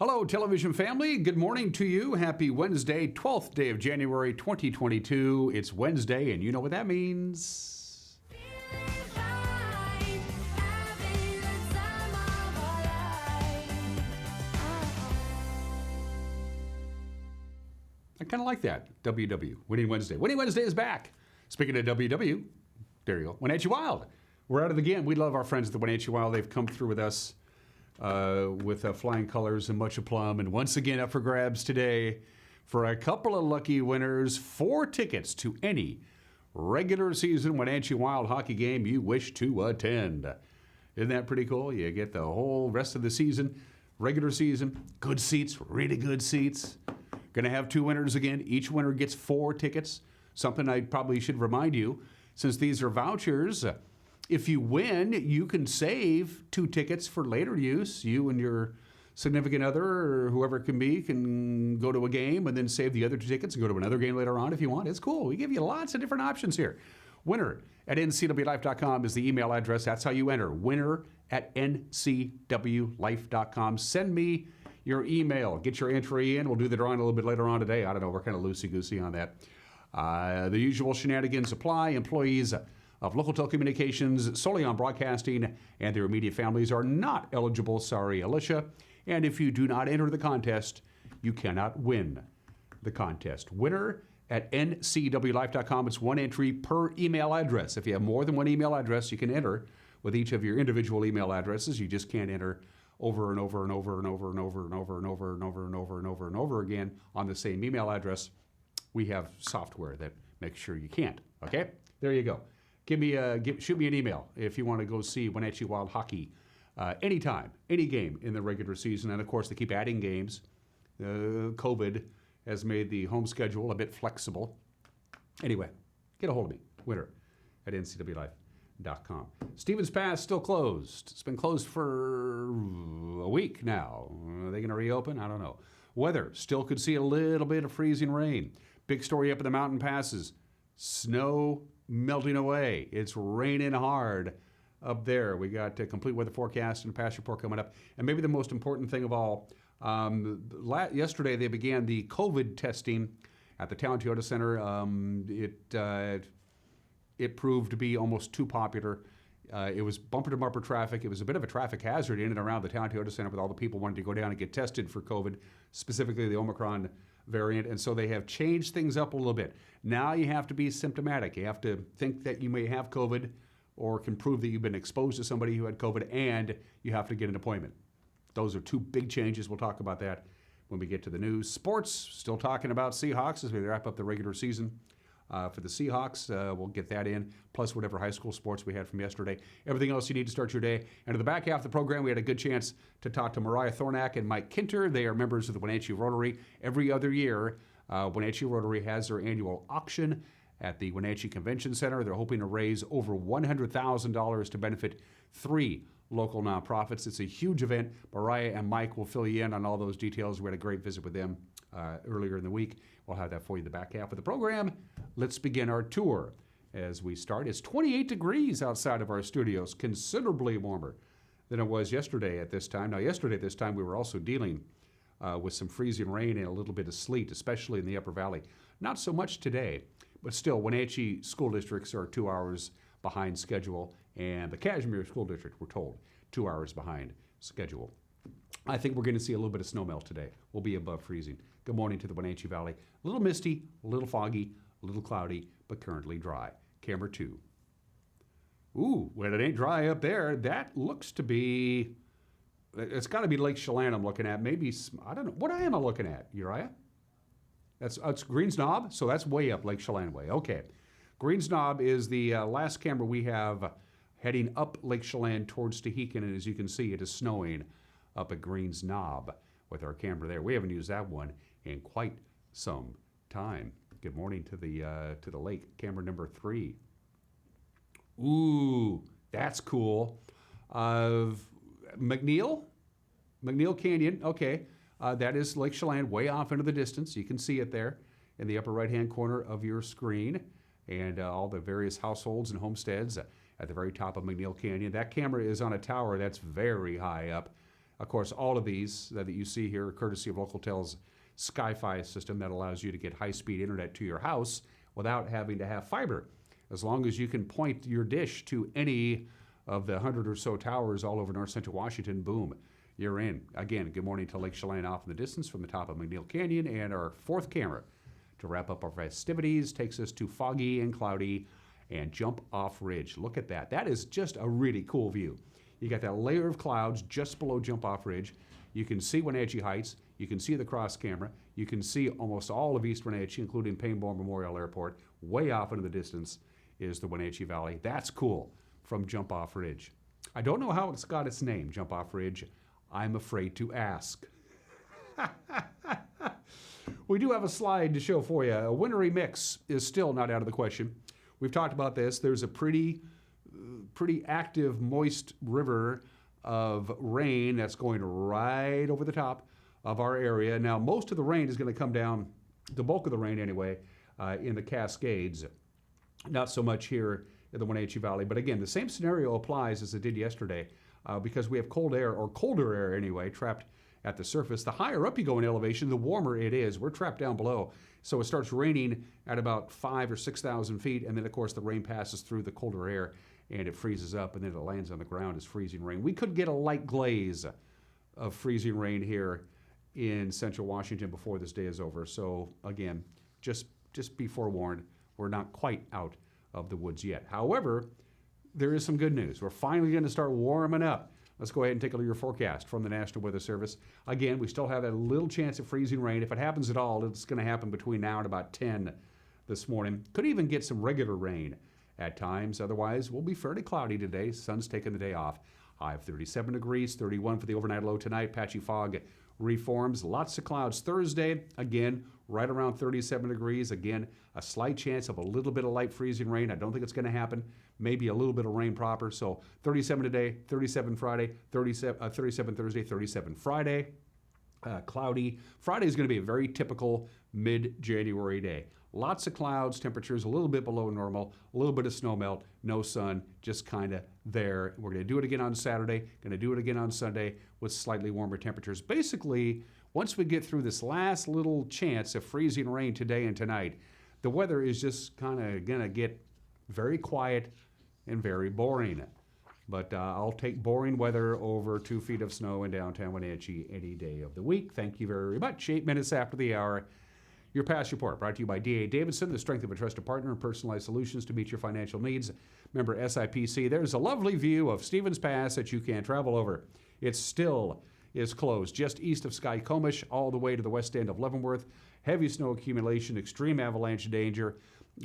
Hello, television family. Good morning to you. Happy Wednesday, 12th day of January, 2022. It's Wednesday, and you know what that means. I kind of like that. WW, Winning Wednesday. Winning Wednesday is back. Speaking of WW, there you go. Wenatchee Wild. We're at it again. We love our friends at the Wenatchee Wild. They've come through with us with flying colors and much aplomb. And once again, up for grabs today for a couple of lucky winners, 4 tickets to any regular season Wenatchee Wild hockey game you wish to attend. Isn't that pretty cool? You get the whole rest of the season, regular season, good seats, really good seats. Going to have 2 winners again. Each winner gets 4 tickets. Something I probably should remind you, since these are vouchers, if you win, you can save 2 tickets for later use. You and your significant other or whoever it can be can go to a game and then save the other 2 tickets and go to another game later on if you want. It's cool. We give you lots of different options here. Winner at ncwlife.com is the email address. That's how you enter. Winner at ncwlife.com. Send me your email. Get your entry in. We'll do the drawing a little bit later on today. I don't know. We're kind of loosey-goosey on that. The usual shenanigans apply. Employees of local telecommunications solely on broadcasting and their immediate families are not eligible. Sorry, Alicia. And if you do not enter the contest, you cannot win the contest. Winner at ncwlife.com. It's 1 entry per email address. If you have more than 1 email address, you can enter with each of your individual email addresses. You just can't enter over and over and over and over and over and over and over and over and over and over and over again on the same email address. We have software that makes sure you can't. Okay? There you go. Shoot me an email if you want to go see Wenatchee Wild hockey anytime, any game in the regular season. And of course, they keep adding games. COVID has made the home schedule a bit flexible. Anyway, get a hold of me, winner at ncwlife.com. Stevens Pass still closed. It's been closed for a week now. Are they going to reopen? I don't know. Weather still could see a little bit of freezing rain. Big story up in the mountain passes. Snow melting away. It's raining hard up there. We got a complete weather forecast and a past report coming up. And maybe the most important thing of all, yesterday they began the COVID testing at the Town Toyota Center. It proved to be almost too popular. It was bumper-to-bumper traffic. It was a bit of a traffic hazard in and around the Town Toyota Center with all the people wanting to go down and get tested for COVID, specifically the Omicron variant. And so they have changed things up a little bit. Now you have to be symptomatic. You have to think that you may have COVID or can prove that you've been exposed to somebody who had COVID, and you have to get an appointment. Those are 2 big changes. We'll talk about that when we get to the news. Sports, still talking about Seahawks as we wrap up the regular season. For the Seahawks, we'll get that in, plus whatever high school sports we had from yesterday. Everything else you need to start your day. And in the back half of the program, we had a good chance to talk to Marriah, Thornock, and Mike Kintner. They are members of the Wenatchee Rotary. Every other year, Wenatchee Rotary has their annual auction at the Wenatchee Convention Center. They're hoping to raise over $100,000 to benefit 3 local nonprofits. It's a huge event. Marriah and Mike will fill you in on all those details. We had a great visit with them earlier in the week. We'll have that for you in the back half of the program. Let's begin our tour as we start. It's 28 degrees outside of our studios, considerably warmer than it was yesterday at this time. Now, yesterday at this time, we were also dealing with some freezing rain and a little bit of sleet, especially in the Upper Valley. Not so much today, but still, Wenatchee school districts are 2 hours behind schedule, and the Cashmere School District, we're told, 2 hours behind schedule. I think we're going to see a little bit of snow melt today. We'll be above freezing. Good morning to the Wenatchee Valley. A little misty, a little foggy, a little cloudy, but currently dry. Camera 2. Ooh, well, it ain't dry up there. That looks to be, it's got to be Lake Chelan I'm looking at. Maybe, I don't know. What am I looking at, Uriah? That's Greens Knob, so that's way up Lake Chelan way. Okay. Greens Knob is the last camera we have heading up Lake Chelan towards Tehican, and as you can see, it is snowing up at Greens Knob with our camera there. We haven't used that one in quite some time. Good morning to the lake. Camera number 3. Ooh, that's cool. McNeil Canyon. Okay, that is Lake Chelan, way off into the distance. You can see it there in the upper right-hand corner of your screen, and all the various households and homesteads at the very top of McNeil Canyon. That camera is on a tower that's very high up. Of course, all of these that you see here are courtesy of Localtel's Sky-Fi system that allows you to get high-speed internet to your house without having to have fiber. As long as you can point your dish to any of the 100 or so towers all over north central Washington, boom, you're in. Again, good morning to Lake Chelan off in the distance from the top of McNeil Canyon, and our fourth camera to wrap up our festivities takes us to foggy and cloudy and Jump Off Ridge. Look at that. That is just a really cool view. You got that layer of clouds just below Jump Off Ridge. You can see Wenatchee Heights. You can see the cross camera. You can see almost all of East Wenatchee, including Painbourne Memorial Airport. Way off into the distance is the Wenatchee Valley. That's cool from Jump Off Ridge. I don't know how it's got its name, Jump Off Ridge. I'm afraid to ask. We do have a slide to show for you. A wintry mix is still not out of the question. We've talked about this. There's a pretty active, moist river of rain that's going right over the top of our area. Now, most of the rain is going to come down, the bulk of the rain anyway, in the Cascades. Not so much here in the Wenatchee Valley. But again, the same scenario applies as it did yesterday because we have cold air, or colder air anyway, trapped at the surface. The higher up you go in elevation, the warmer it is. We're trapped down below. So it starts raining at about 5,000 or 6,000 feet, and then, of course, the rain passes through the colder air, and it freezes up, and then it lands on the ground as freezing rain. We could get a light glaze of freezing rain here in central Washington before this day is over. So, again, just be forewarned, we're not quite out of the woods yet. However, there is some good news. We're finally going to start warming up. Let's go ahead and take a look at your forecast from the National Weather Service. Again, we still have a little chance of freezing rain. If it happens at all, it's going to happen between now and about 10 this morning. Could even get some regular rain at times. Otherwise, we'll be fairly cloudy today. Sun's taking the day off. High of 37 degrees, 31 for the overnight low tonight. Patchy fog reforms. Lots of clouds Thursday. Again, right around 37 degrees. Again, a slight chance of a little bit of light freezing rain. I don't think it's going to happen. Maybe a little bit of rain proper. So 37 today, 37 Friday, 37 Thursday, 37 Friday. Cloudy. Friday is going to be a very typical mid-January day. Lots of clouds, temperatures a little bit below normal, a little bit of snow melt, no sun, just kind of there. We're going to do it again on Saturday, going to do it again on Sunday with slightly warmer temperatures. Basically, once we get through this last little chance of freezing rain today and tonight, the weather is just kind of going to get very quiet and very boring. But I'll take boring weather over 2 feet of snow in downtown Wenatchee any day of the week. Thank you very much. 8 minutes after the hour. Your Past Report, brought to you by D.A. Davidson, the strength of a trusted partner and personalized solutions to meet your financial needs. Member SIPC. There's a lovely view of Stevens Pass that you can travel over. It still is closed just east of Skykomish, all the way to the west end of Leavenworth. Heavy snow accumulation, extreme avalanche danger.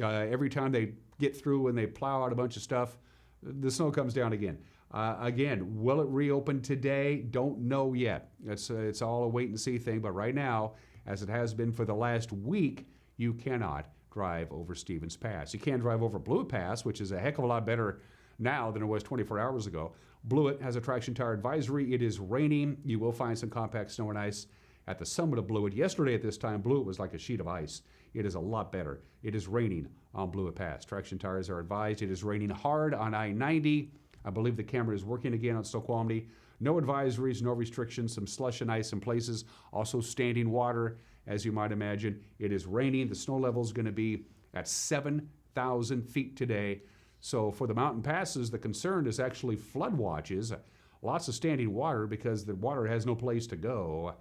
Every time they get through and they plow out a bunch of stuff, the snow comes down again. Again, will it reopen today? Don't know yet. It's all a wait and see thing, but right now, as it has been for the last week, you cannot drive over Stevens Pass. You can drive over Blewett Pass, which is a heck of a lot better now than it was 24 hours ago. Blewett has a traction tire advisory. It is raining. You will find some compact snow and ice at the summit of Blewett. Yesterday at this time, Blewett was like a sheet of ice. It is a lot better. It is raining on Blewett Pass. Traction tires are advised. It is raining hard on I-90. I believe the camera is working again on Snoqualmie. No advisories, no restrictions, some slush and ice in places, also standing water, as you might imagine. It is raining. The snow level is going to be at 7,000 feet today. So for the mountain passes, the concern is actually flood watches. Lots of standing water because the water has no place to go.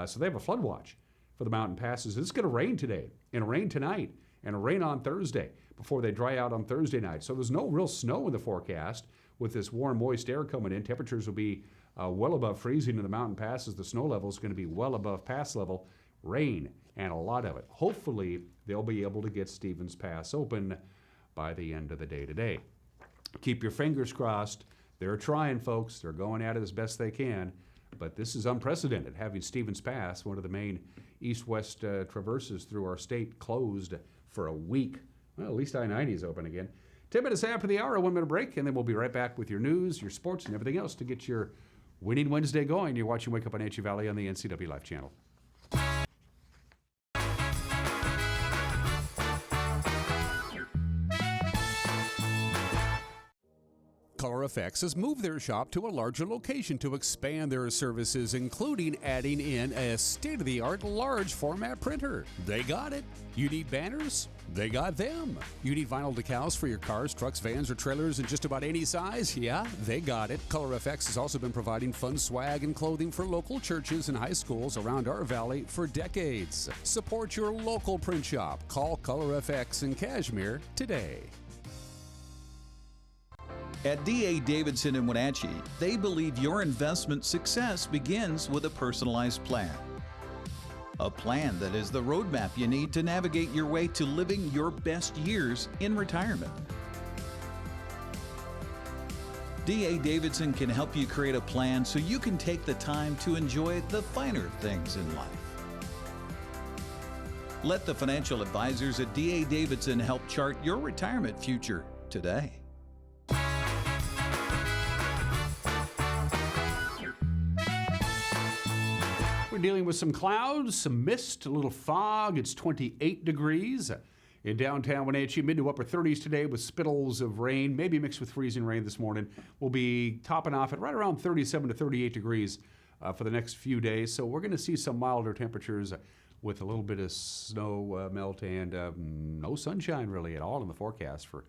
So they have a flood watch for the mountain passes. It's going to rain today and rain tonight and rain on Thursday before they dry out on Thursday night. So there's no real snow in the forecast. With this warm, moist air coming in, temperatures will be well above freezing in the mountain passes. The snow level is going to be well above pass level. Rain and a lot of it. Hopefully, they'll be able to get Stevens Pass open by the end of the day today. Keep your fingers crossed. They're trying, folks. They're going at it as best they can. But this is unprecedented, having Stevens Pass, one of the main east-west traverses through our state, closed for a week. Well, at least I-90 is open again. 10 minutes after the hour, a 1 minute break, and then we'll be right back with your news, your sports, and everything else to get your Winning Wednesday going. You're watching Wake Up on Wenatchee Valley on the NCW Life channel. Color FX has moved their shop to a larger location to expand their services, including adding in a state-of-the-art large format printer. They got it. You need banners? They got them. You need vinyl decals for your cars, trucks, vans, or trailers in just about any size? Yeah, they got it. Color FX has also been providing fun swag and clothing for local churches and high schools around our valley for decades. Support your local print shop. Call Color FX in Cashmere today. At D.A. Davidson in Wenatchee, they believe your investment success begins with a personalized plan. A plan that is the roadmap you need to navigate your way to living your best years in retirement. D.A. Davidson can help you create a plan so you can take the time to enjoy the finer things in life. Let the financial advisors at D.A. Davidson help chart your retirement future today. We're dealing with some clouds, some mist, a little fog. It's 28 degrees in downtown Wenatchee, mid to upper 30s today with spittles of rain, maybe mixed with freezing rain this morning. We'll be topping off at right around 37 to 38 degrees for the next few days. So we're going to see some milder temperatures with a little bit of snow melt and no sunshine really at all in the forecast for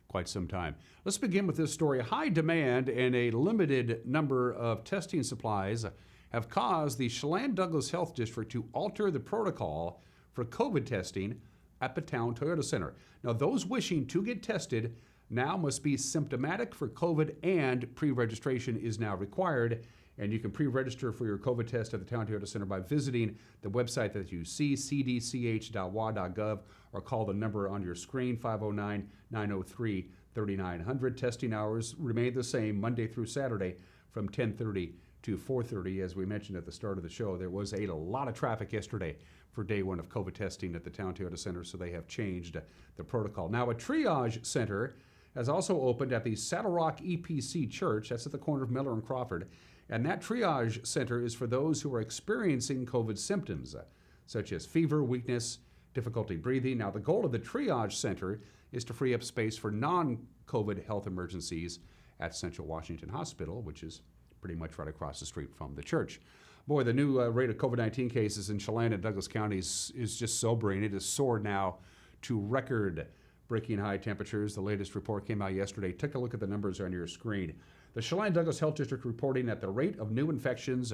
quite some time. Let's begin with this story. High demand and a limited number of testing supplies have caused the Chelan-Douglas Health District to alter the protocol for COVID testing at the town Toyota Center. Now, those wishing to get tested now must be symptomatic for COVID, and pre-registration is now required. And you can pre-register for your COVID test at the town Toyota Center by visiting the website that you see, cdch.wa.gov, or call the number on your screen, 509-903-3900. Testing hours remain the same Monday through Saturday from 10:30 to 4:30. As we mentioned at the start of the show, there was a lot of traffic yesterday for day one of COVID testing at the town Toyota Center, so they have changed the protocol. Now, a triage center has also opened at the Saddle Rock EPC Church. That's at the corner of Miller and Crawford. And that triage center is for those who are experiencing COVID symptoms, such as fever, weakness, difficulty breathing. Now, the goal of the triage center is to free up space for non-COVID health emergencies at Central Washington Hospital, which is pretty much right across the street from the church. Boy, the new rate of COVID-19 cases in Chelan and Douglas counties is just sobering. It has soared now to record-breaking high temperatures. The latest report came out yesterday. Take a look at the numbers on your screen. The Chelan-Douglas Health District reporting that the rate of new infections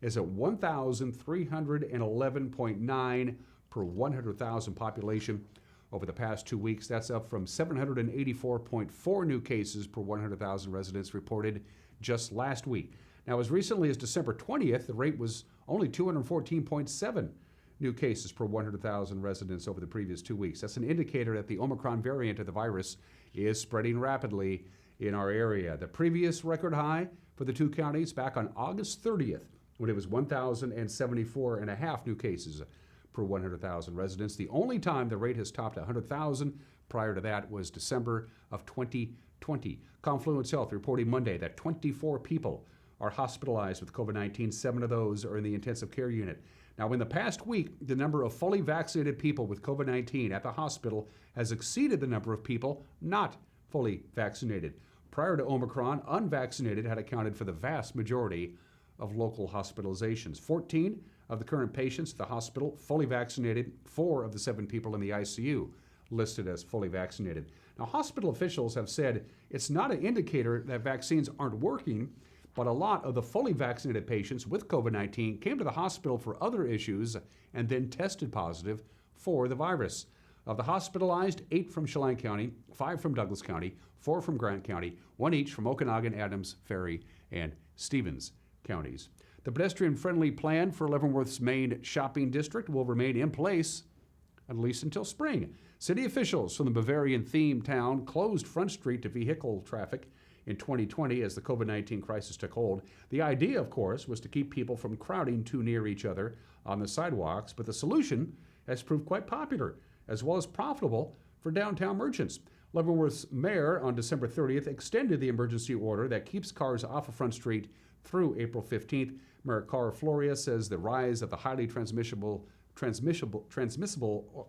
is at 1,311.9 per 100,000 population over the past 2 weeks. That's up from 784.4 new cases per 100,000 residents reported just last week. Now, as recently as December 20th, the rate was only 214.7 new cases per 100,000 residents over the previous 2 weeks. That's an indicator that the Omicron variant of the virus is spreading rapidly in our area. The previous record high for the two counties back on August 30th, when it was 1,074.5 new cases per 100,000 residents. The only time the rate has topped 100,000 prior to that was December of 2020. Confluence Health reporting Monday that 24 people are hospitalized with COVID-19. 7 of those are in the intensive care unit. Now, in the past week, the number of fully vaccinated people with COVID-19 at the hospital has exceeded the number of people not fully vaccinated. Prior to Omicron, unvaccinated had accounted for the vast majority of local hospitalizations. 14 of the current patients at the hospital fully vaccinated. 4 of the 7 people in the ICU listed as fully vaccinated. Now, hospital officials have said it's not an indicator that vaccines aren't working, but a lot of the fully vaccinated patients with COVID-19 came to the hospital for other issues and then tested positive for the virus. Of the hospitalized, 8 from Chelan County, 5 from Douglas County, 4 from Grant County, 1 each from Okanagan, Adams, Ferry, and Stevens counties. The pedestrian-friendly plan for Leavenworth's main shopping district will remain in place at least until spring. City officials from the Bavarian-themed town closed Front Street to vehicle traffic in 2020 as the COVID-19 crisis took hold. The idea, of course, was to keep people from crowding too near each other on the sidewalks, but the solution has proved quite popular, as well as profitable for downtown merchants. Leavenworth's mayor on December 30th extended the emergency order that keeps cars off of Front Street through April 15th. Mayor Cara Floria says the rise of the highly transmissible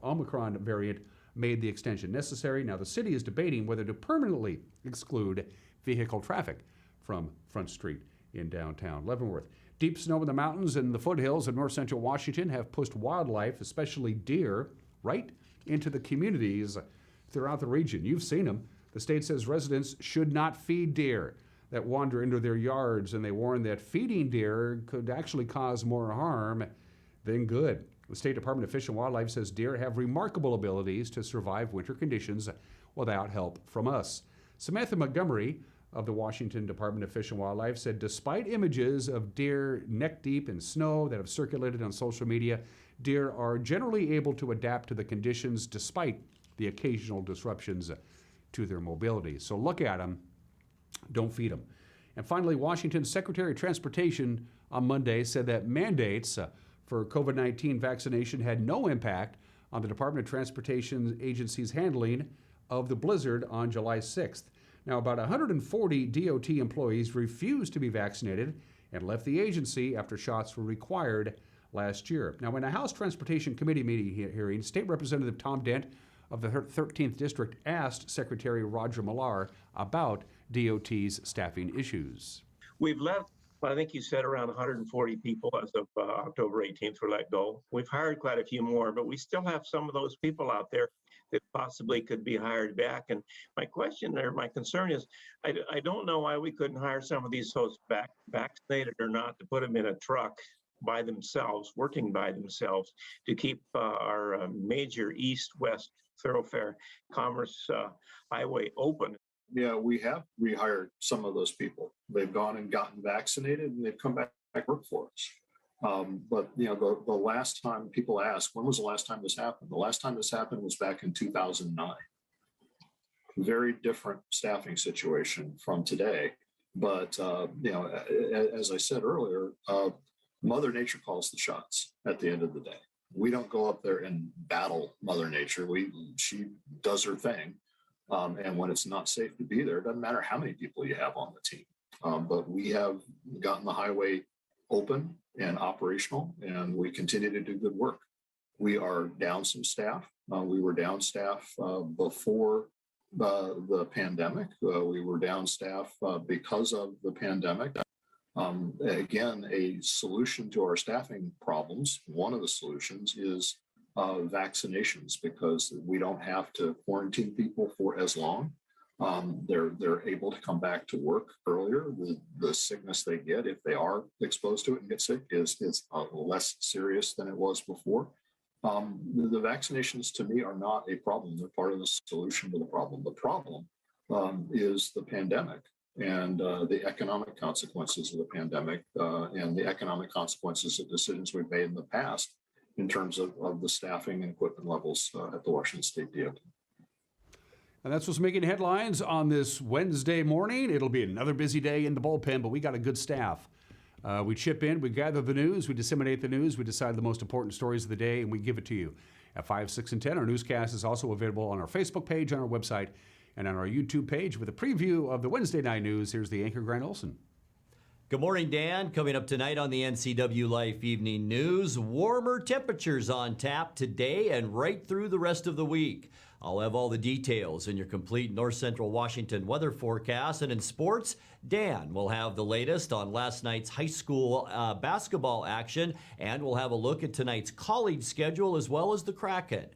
Omicron variant made the extension necessary. Now, the city is debating whether to permanently exclude vehicle traffic from Front Street in downtown Leavenworth. Deep snow in the mountains and the foothills of north central Washington have pushed wildlife, especially deer, right into the communities throughout the region. You've seen them. The state says residents should not feed deer that wander into their yards, and they warn that feeding deer could actually cause more harm than good. The State Department of Fish and Wildlife says deer have remarkable abilities to survive winter conditions without help from us. Samantha Montgomery of the Washington Department of Fish and Wildlife said despite images of deer neck deep in snow that have circulated on social media, deer are generally able to adapt to the conditions despite the occasional disruptions to their mobility. So look at them, don't feed them. And finally, Washington's Secretary of Transportation on Monday said that mandates for COVID-19 vaccination had no impact on the Department of Transportation Agency's handling of the blizzard on July 6th. Now, about 140 DOT employees refused to be vaccinated and left the agency after shots were required last year. Now, in a House Transportation Committee meeting hearing, State Representative Tom Dent of the 13th District asked Secretary Roger Millar about DOT's staffing issues. We've left, I think you said around 140 people as of October 18th were let go. We've hired quite a few more, but we still have some of those people out there that possibly could be hired back. And my question or my concern is, I don't know why we couldn't hire some of these folks back, vaccinated or not, to put them in a truck by themselves, working by themselves, to keep our major east-west thoroughfare commerce highway open. Yeah, we have rehired some of those people. They've gone and gotten vaccinated and they've come back to work for us. But you know, the last time people ask, when was the last time this happened? The last time this happened was back in 2009. Very different staffing situation from today. But you know, as I said earlier, Mother Nature calls the shots at the end of the day. We don't go up there and battle Mother Nature. She does her thing. And when it's not safe to be there, it doesn't matter how many people you have on the team. But we have gotten the highway open and operational, and we continue to do good work. We are down some staff. We were down staff before the pandemic. We were down staff because of the pandemic. Again, a solution to our staffing problems, one of the solutions is vaccinations, because we don't have to quarantine people for as long. They're able to come back to work earlier. The sickness they get, if they are exposed to it and get sick, is less serious than it was before. The vaccinations to me are not a problem. They're part of the solution to the problem. The problem is the pandemic and the economic consequences of the pandemic and the economic consequences of decisions we've made in the past in terms of the staffing and equipment levels at the Washington State DOT. And that's what's making headlines on this Wednesday morning. It'll be another busy day in the bullpen, but we got a good staff. We chip in, we gather the news, we disseminate the news, we decide the most important stories of the day, and we give it to you. At 5, 6, and 10, our newscast is also available on our Facebook page, on our website, and on our YouTube page. With a preview of the Wednesday night news, here's the anchor, Grant Olson. Good morning, Dan. Coming up tonight on the NCW Life Evening News, warmer temperatures on tap today and right through the rest of the week. I'll have all the details in your complete North Central Washington weather forecast. And in sports, Dan will have the latest on last night's high school basketball action, and we'll have a look at tonight's college schedule as well as the Kraken.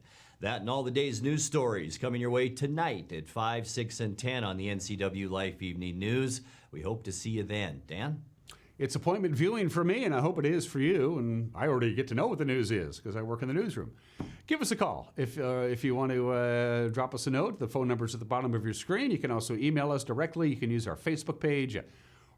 That and all the day's news stories coming your way tonight at 5, 6, and 10 on the NCW Life Evening News. We hope to see you then. Dan? It's appointment viewing for me, and I hope it is for you. And I already get to know what the news is because I work in the newsroom. Give us a call if you want to drop us a note. The phone number's at the bottom of your screen. You can also email us directly. You can use our Facebook page,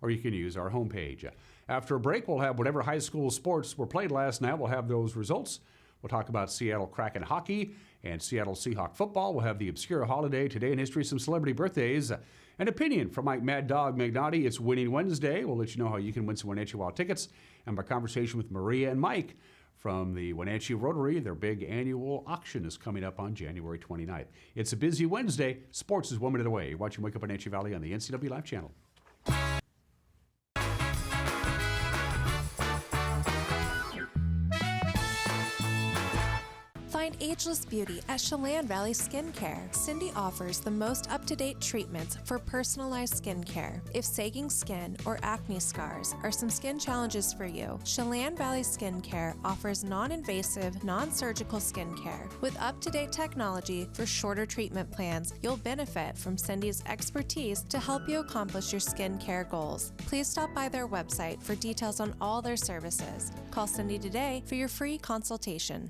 or you can use our homepage. After a break, we'll have whatever high school sports were played last night. We'll have those results. We'll talk about Seattle Kraken hockey and Seattle Seahawk football. We'll have the obscure holiday, today in history, some celebrity birthdays, an opinion from Mike Mad Dog Magnotti. It's Winning Wednesday. We'll let you know how you can win some Wenatchee Wild tickets. And my conversation with Marilla and Mike from the Wenatchee Rotary. Their big annual auction is coming up on January 29th. It's a busy Wednesday. Sports is 1 minute away. You're watching Wake Up Wenatchee Valley on the NCW Live channel. Find ageless beauty at Chelan Valley Skincare. Cindy offers the most up-to-date treatments for personalized skincare. If sagging skin or acne scars are some skin challenges for you, Chelan Valley Skincare offers non-invasive, non-surgical skincare. With up-to-date technology for shorter treatment plans, you'll benefit from Cindy's expertise to help you accomplish your skincare goals. Please stop by their website for details on all their services. Call Cindy today for your free consultation.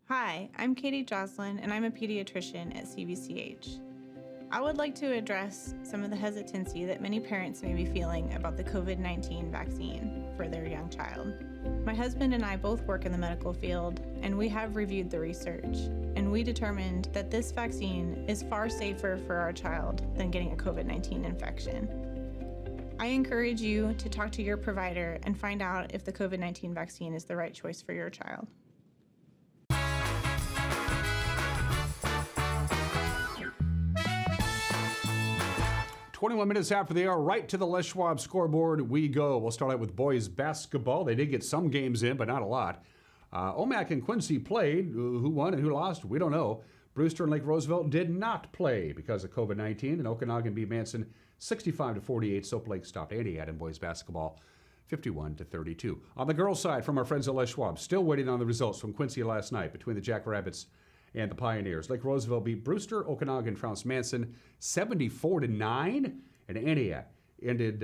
Hi, I'm Katie Joslin, and I'm a pediatrician at CVCH. I would like to address some of the hesitancy that many parents may be feeling about the COVID-19 vaccine for their young child. My husband and I both work in the medical field, and we have reviewed the research, and we determined that this vaccine is far safer for our child than getting a COVID-19 infection. I encourage you to talk to your provider and find out if the COVID-19 vaccine is the right choice for your child. 21 minutes after the hour, right to the Les Schwab scoreboard we go. We'll start out with boys basketball. They did get some games in, but not a lot. Omak and Quincy played. Who won and who lost, we don't know. Brewster and Lake Roosevelt did not play because of COVID-19, and Okanagan beat Manson 65-48. Soap Lake stopped Antioch in boys basketball 51-32. On the girls' side, from our friends at Les Schwab, still waiting on the results from Quincy last night between the Jackrabbits and the Pioneers. Lake Roosevelt beat Brewster. Okanagan trounced Manson 74-9, and Antioch ended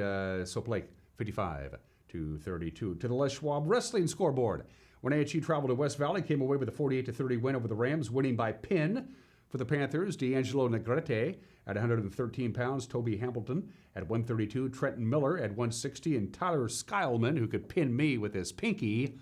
Soap Lake 55-32. To the Les Schwab wrestling scoreboard, Wenatchee traveled to West Valley, came away with a 48-30 win over the Rams, winning by pin. For the Panthers, D'Angelo Negrete at 113 pounds, Toby Hamilton at 132, Trenton Miller at 160, and Tyler Skileman, who could pin me with his pinky,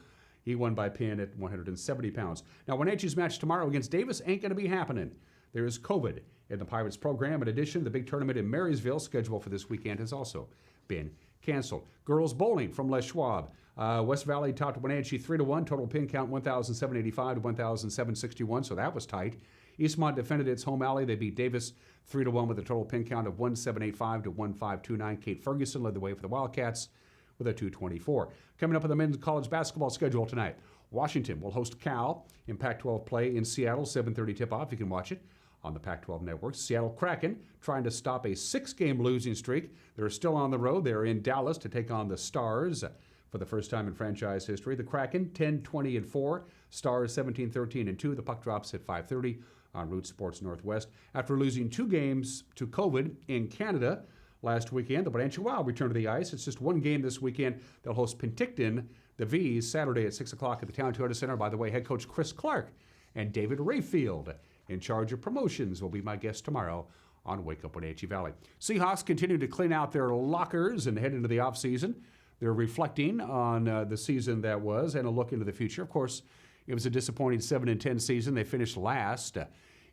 he won by pin at 170 pounds. Now, Wenatchee's match tomorrow against Davis ain't going to be happening. There is COVID in the Pirates program. In addition, the big tournament in Marysville, scheduled for this weekend, has also been canceled. Girls bowling from Les Schwab. West Valley topped Wenatchee 3-1. Total pin count 1,785 to 1,761, so that was tight. Eastmont defended its home alley. They beat Davis 3-1 with a total pin count of 1,785 to 1,529. Kate Ferguson led the way for the Wildcats with a 224. Coming up on the men's college basketball schedule tonight, Washington will host Cal in Pac-12 play in Seattle, 7:30 tip-off. You can watch it on the Pac-12 network. Seattle Kraken trying to stop a 6-game losing streak. They're still on the road. They're in Dallas to take on the Stars for the first time in franchise history. The Kraken 10-20-4, Stars 17-13-2. The puck drops at 5:30 on Root Sports Northwest. After losing 2 games to COVID in Canada last weekend, the Wenatchee Wild return to the ice. It's just 1 game this weekend. They'll host Penticton, the V's, Saturday at 6 o'clock at the Town Toyota Center. By the way, head coach Chris Clark and David Rayfield, in charge of promotions, will be my guest tomorrow on Wake Up Wenatchee Valley. Seahawks continue to clean out their lockers and head into the offseason. They're reflecting on the season that was and a look into the future. Of course, it was a disappointing 7-10 season. They finished last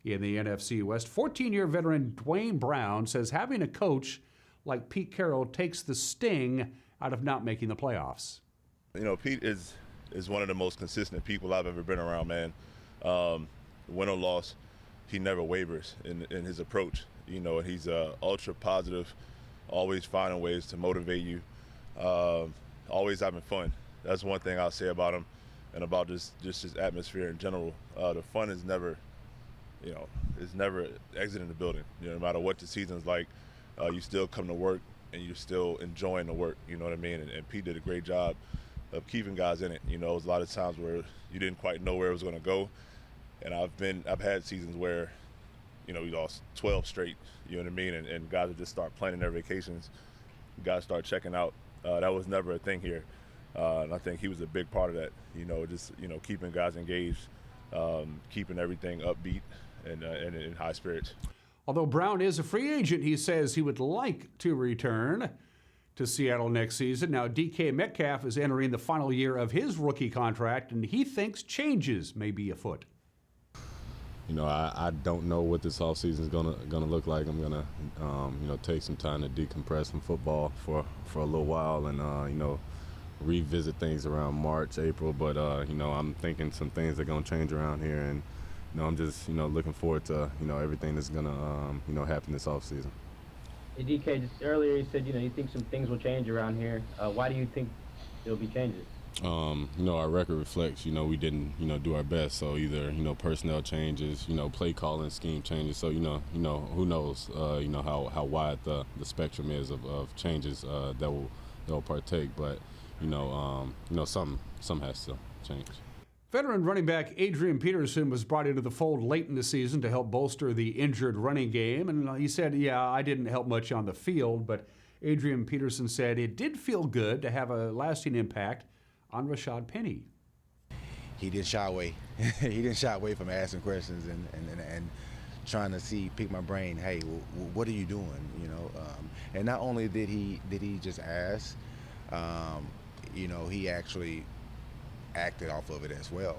in the NFC West. 14-year veteran Dwayne Brown says having a coach like Pete Carroll takes the sting out of not making the playoffs. You know, Pete is one of the most consistent people I've ever been around, man. Win or loss, he never wavers in his approach. You know, he's ultra positive, always finding ways to motivate you, always having fun. That's one thing I'll say about him and about just his atmosphere in general. The fun is never, is never exiting the building. You know, no matter what the season's like, you still come to work and you're still enjoying the work, you know what I mean? And Pete did a great job of keeping guys in it. You know, it was a lot of times where you didn't quite know where it was going to go. And I've had seasons where, we lost 12 straight, you know what I mean? And guys would just start planning their vacations. Guys start checking out. That was never a thing here. And I think he was a big part of that, keeping guys engaged, keeping everything upbeat and in high spirits. Although Brown is a free agent, he says he would like to return to Seattle next season. Now, DK Metcalf is entering the final year of his rookie contract, and he thinks changes may be afoot. I don't know what this offseason is gonna look like. I'm gonna take some time to decompress from football for a little while and revisit things around March, April. But I'm thinking some things are gonna change around here, and I'm just looking forward to everything that's gonna happen this offseason. Hey, DK, just earlier you said you think some things will change around here. Why do you think there'll be changes? Our record reflects, we didn't, do our best. So either, personnel changes, play calling scheme changes. So, who knows, how wide the spectrum is of changes that will partake. But, some has to change. Veteran running back Adrian Peterson was brought into the fold late in the season to help bolster the injured running game. And he said, I didn't help much on the field, but Adrian Peterson said it did feel good to have a lasting impact on Rashad Penny. He didn't shy away. He didn't shy away from asking questions and trying to pick my brain. Hey, what are you doing? And not only did he just ask, he actually acted off of it as well.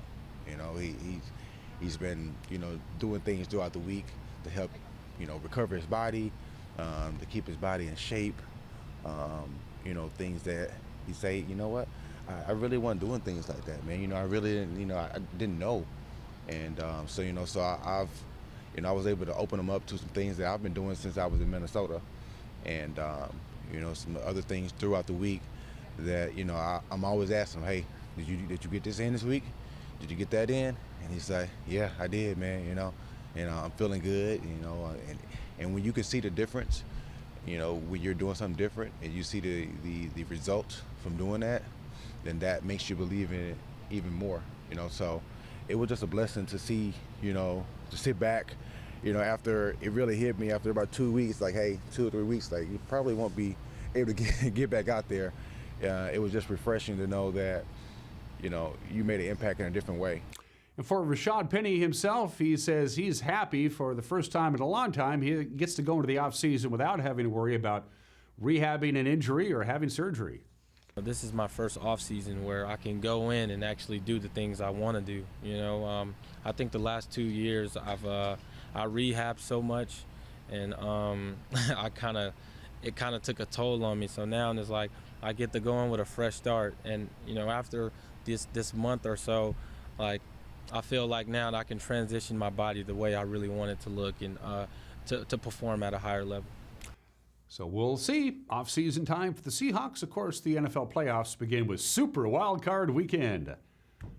He's been doing things throughout the week to help recover his body, to keep his body in shape. Things that he say, I really wasn't doing things like that, man. I really didn't, I didn't know. And so I was able to open him up to some things that I've been doing since I was in Minnesota. And, some other things throughout the week that, I'm always asking him, hey, did you get this in this week? Did you get that in? And he's like, yeah, I did, man, I'm feeling good, and when you can see the difference, when you're doing something different and you see the results from doing that, then that makes you believe in it even more, So it was just a blessing to see, to sit back, after it really hit me after about 2 weeks, like, hey, 2 or 3 weeks, like, you probably won't be able to get back out there. It was just refreshing to know that, you made an impact in a different way. And for Rashad Penny himself, he says he's happy for the first time in a long time. He gets to go into the offseason without having to worry about rehabbing an injury or having surgery. This is my first off season where I can go in and actually do the things I want to do. I think the last 2 years I rehabbed so much, and it kind of took a toll on me. So now it's like I get to go in with a fresh start, and after this month or so, like, I feel like now that I can transition my body the way I really want it to look and to perform at a higher level. So we'll see. Off-season time for the Seahawks. Of course, the NFL playoffs begin with Super Wild Card Weekend,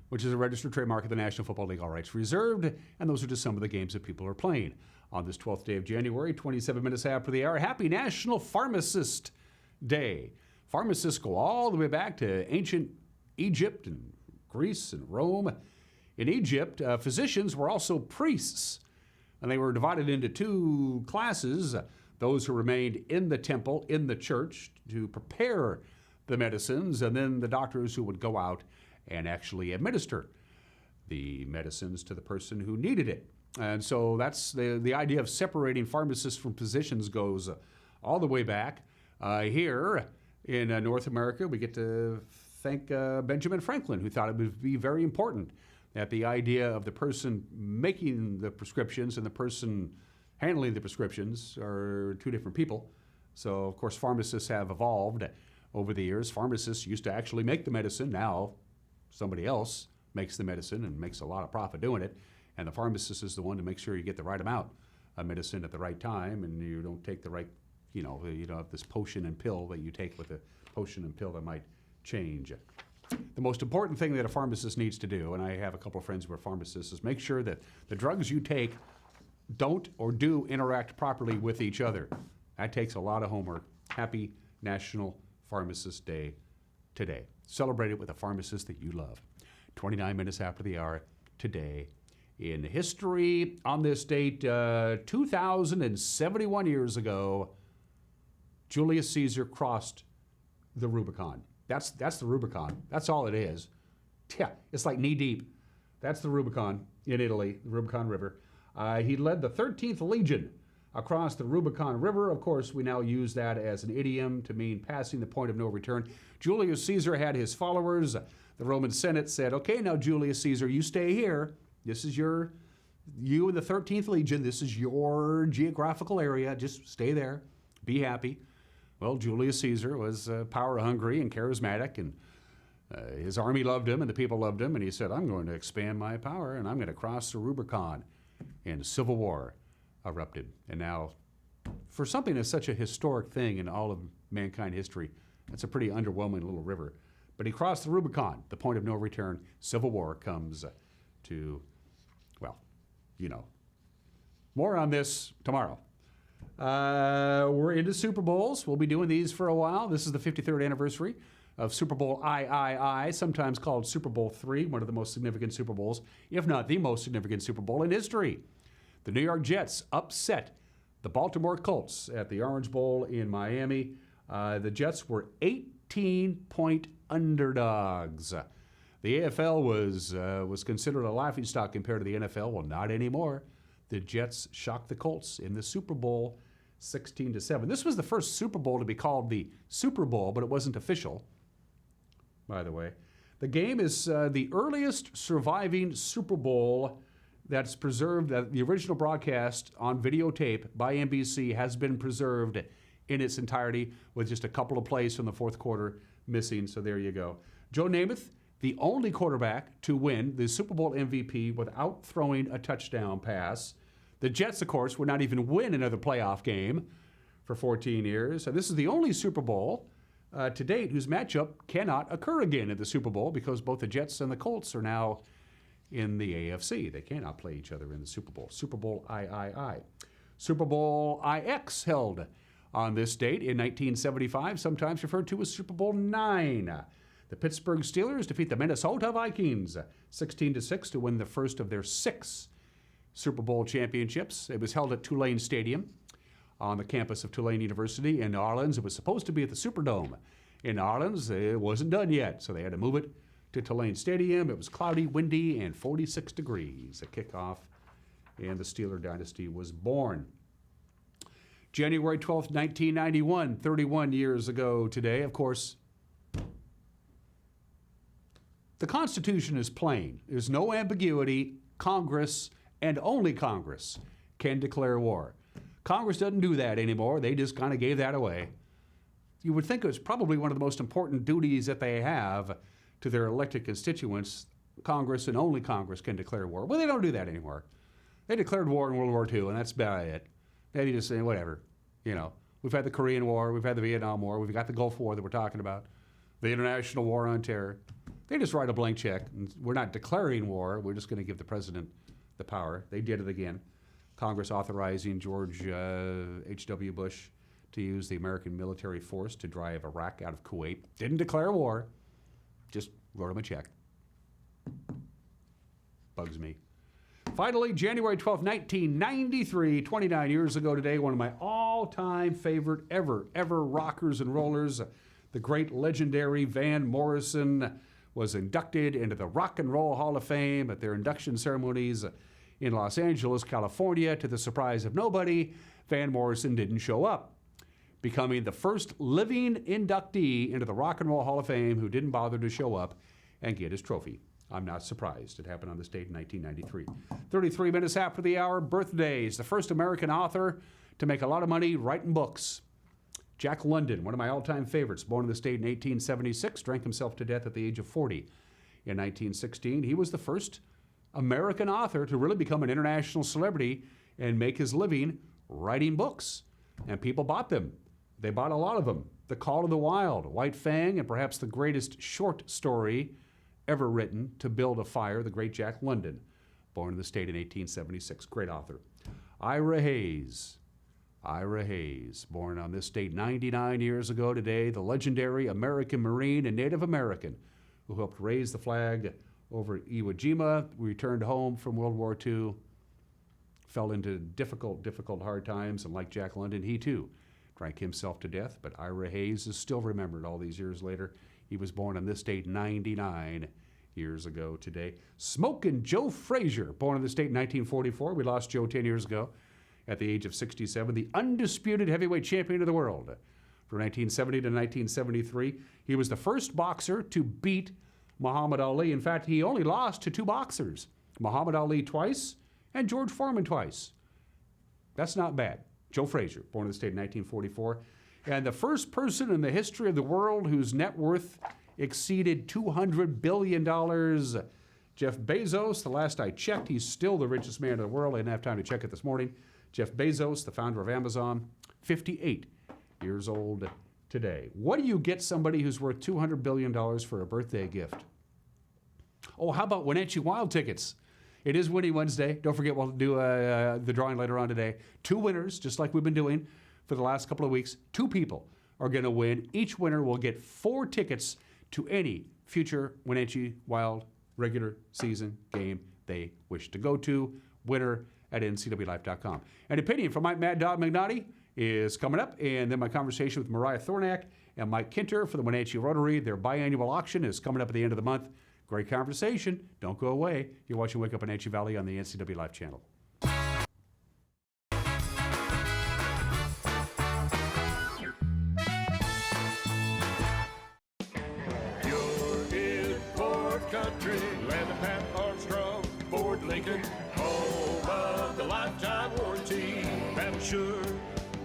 which is a registered trademark of the National Football League, all rights reserved, and those are just some of the games that people are playing. On this 12th day of January, 27 minutes after the hour, happy National Pharmacist Day. Pharmacists go all the way back to ancient Egypt and Greece and Rome. In Egypt, physicians were also priests, and they were divided into two classes, those who remained in the temple, in the church, to prepare the medicines, and then the doctors who would go out and actually administer the medicines to the person who needed it. And so that's the idea of separating pharmacists from physicians goes all the way back. Here in North America, we get to thank Benjamin Franklin, who thought it would be very important that the idea of the person making the prescriptions and the person handling the prescriptions are two different people. So, of course, pharmacists have evolved over the years. Pharmacists used to actually make the medicine. Now somebody else makes the medicine and makes a lot of profit doing it. And the pharmacist is the one to make sure you get the right amount of medicine at the right time, and you don't take the right, you don't have this potion and pill that you take with a potion and pill that might change. The most important thing that a pharmacist needs to do, and I have a couple of friends who are pharmacists, is make sure that the drugs you take don't or do interact properly with each other. That takes a lot of homework. Happy National Pharmacist Day today. Celebrate it with a pharmacist that you love. 29 minutes after the hour today. In history, on this date, 2,071 years ago, Julius Caesar crossed the Rubicon. That's the Rubicon. That's all it is. Yeah, it's like knee deep. That's the Rubicon in Italy, the Rubicon River. He led the 13th Legion across the Rubicon River. Of course, we now use that as an idiom to mean passing the point of no return. Julius Caesar had his followers. The Roman Senate said, okay, now Julius Caesar, you stay here. This is you and the 13th Legion. This is your geographical area. Just stay there. Be happy. Well, Julius Caesar was power-hungry and charismatic, and his army loved him, and the people loved him, and he said, I'm going to expand my power, and I'm going to cross the Rubicon. And civil war erupted. And now, for something that's such a historic thing in all of mankind history, that's a pretty underwhelming little river. But he crossed the Rubicon, the point of no return. Civil War comes to, well, you know. More on this tomorrow. We're into Super Bowls. We'll be doing these for a while. This is the 53rd anniversary of Super Bowl III, sometimes called Super Bowl III, one of the most significant Super Bowls, if not the most significant Super Bowl in history. The New York Jets upset the Baltimore Colts at the Orange Bowl in Miami. The Jets were 18-point underdogs. The AFL was considered a laughingstock compared to the NFL. Well, not anymore. The Jets shocked the Colts in the Super Bowl 16-7. This was the first Super Bowl to be called the Super Bowl, but it wasn't official, by the way. The game is the earliest surviving Super Bowl that's preserved. The original broadcast on videotape by NBC has been preserved in its entirety with just a couple of plays from the fourth quarter missing. So there you go. Joe Namath, the only quarterback to win the Super Bowl MVP without throwing a touchdown pass. The Jets, of course, would not even win another playoff game for 14 years. And this is the only Super Bowl to date whose matchup cannot occur again at the Super Bowl because both the Jets and the Colts are now in the AFC. They cannot play each other in the Super Bowl. Super Bowl III. Super Bowl IX held on this date in 1975, sometimes referred to as Super Bowl IX. The Pittsburgh Steelers defeat the Minnesota Vikings 16-6 to win the first of their 6 Super Bowl championships. It was held at Tulane Stadium on the campus of Tulane University in New Orleans. It was supposed to be at the Superdome in New Orleans. It wasn't done yet, so they had to move it to Tulane Stadium. It was cloudy, windy, and 46 degrees at kickoff, and the Steeler dynasty was born. January 12th, 1991, 31 years ago today, of course. The Constitution is plain. There's no ambiguity. Congress, and only Congress, can declare war. Congress doesn't do that anymore. They just kind of gave that away. You would think it was probably one of the most important duties that they have to their elected constituents. Congress and only Congress can declare war. Well, they don't do that anymore. They declared war in World War II, and that's about it. They just say, whatever. You know, we've had the Korean War, we've had the Vietnam War, we've got the Gulf War that we're talking about, the International War on Terror. They just write a blank check. And we're not declaring war. We're just going to give the president the power. They did it again. Congress authorizing George H.W. Bush to use the American military force to drive Iraq out of Kuwait. Didn't declare war. Just wrote him a check. Bugs me. Finally, January 12, 1993, 29 years ago today, one of my all-time favorite ever rockers and rollers, the great legendary Van Morrison, was inducted into the Rock and Roll Hall of Fame at their induction ceremonies in Los Angeles, California. To the surprise of nobody, Van Morrison didn't show up, becoming the first living inductee into the Rock and Roll Hall of Fame who didn't bother to show up and get his trophy. I'm not surprised. It happened on this date in 1993. 33 minutes after the hour, birthdays. The first American author to make a lot of money writing books. Jack London, one of my all-time favorites, born in the state in 1876, drank himself to death at the age of 40. In 1916, he was the first American author to really become an international celebrity and make his living writing books. And people bought them. They bought a lot of them. The Call of the Wild, White Fang, and perhaps the greatest short story ever written, To Build a Fire, the great Jack London, born in the state in 1876. Great author. Ira Hayes, born on this date 99 years ago today, the legendary American Marine and Native American who helped raise the flag over Iwo Jima, returned home from World War II, fell into difficult, hard times, and like Jack London, he too drank himself to death, but Ira Hayes is still remembered all these years later. He was born on this date 99 years ago today. Smokin' Joe Frazier, born in this date in 1944. We lost Joe 10 years ago at the age of 67, the undisputed heavyweight champion of the world. From 1970 to 1973, he was the first boxer to beat Muhammad Ali. In fact, he only lost to 2 boxers, Muhammad Ali twice and George Foreman twice. That's not bad. Joe Frazier, born in the state in 1944, and the first person in the history of the world whose net worth exceeded $200 billion. Jeff Bezos, the last I checked, he's still the richest man in the world. I didn't have time to check it this morning. Jeff Bezos, the founder of Amazon, 58 years old today. What do you get somebody who's worth $200 billion for a birthday gift? Oh, how about Wenatchee Wild tickets? It is Winnie Wednesday. Don't forget, we'll do the drawing later on today. 2 winners, just like we've been doing for the last couple of weeks. 2 people are going to win. Each winner will get 4 tickets to any future Wenatchee Wild regular season game they wish to go to. Winner at ncwlife.com. An opinion from Mike Mad Dog Magnotti is coming up, and then my conversation with Marriah Thornock and Mike Kintner for the Wenatchee Rotary. Their biannual auction is coming up at the end of the month. Great conversation. Don't go away. You're watching Wake Up Wenatchee Valley on the NCW Life channel. You're in Ford Country, land of Pat Armstrong, Ford Lincoln, home of the lifetime warranty. That'll sure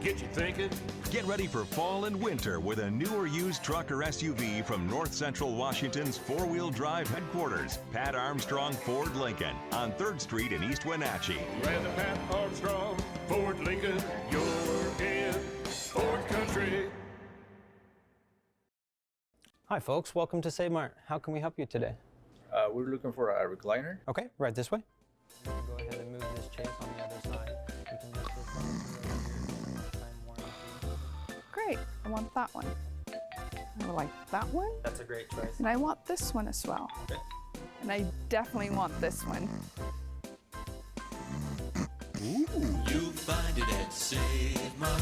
get you thinking. Get ready for fall and winter with a new or used truck or SUV from North Central Washington's 4-wheel drive headquarters, Pat Armstrong Ford Lincoln on 3rd Street in East Wenatchee. Land of Pat Armstrong, Ford Lincoln, you're in Ford Country. Hi folks, welcome to Save Mart. How can we help you today? We're looking for a recliner. Okay, right this way. Go ahead and move this chase on the other side. You can lift this up. Great, I want that one. I would like that one. That's a great choice. And I want this one as well. Okay. And I definitely want this one. Ooh. You'll find it at Save Mart.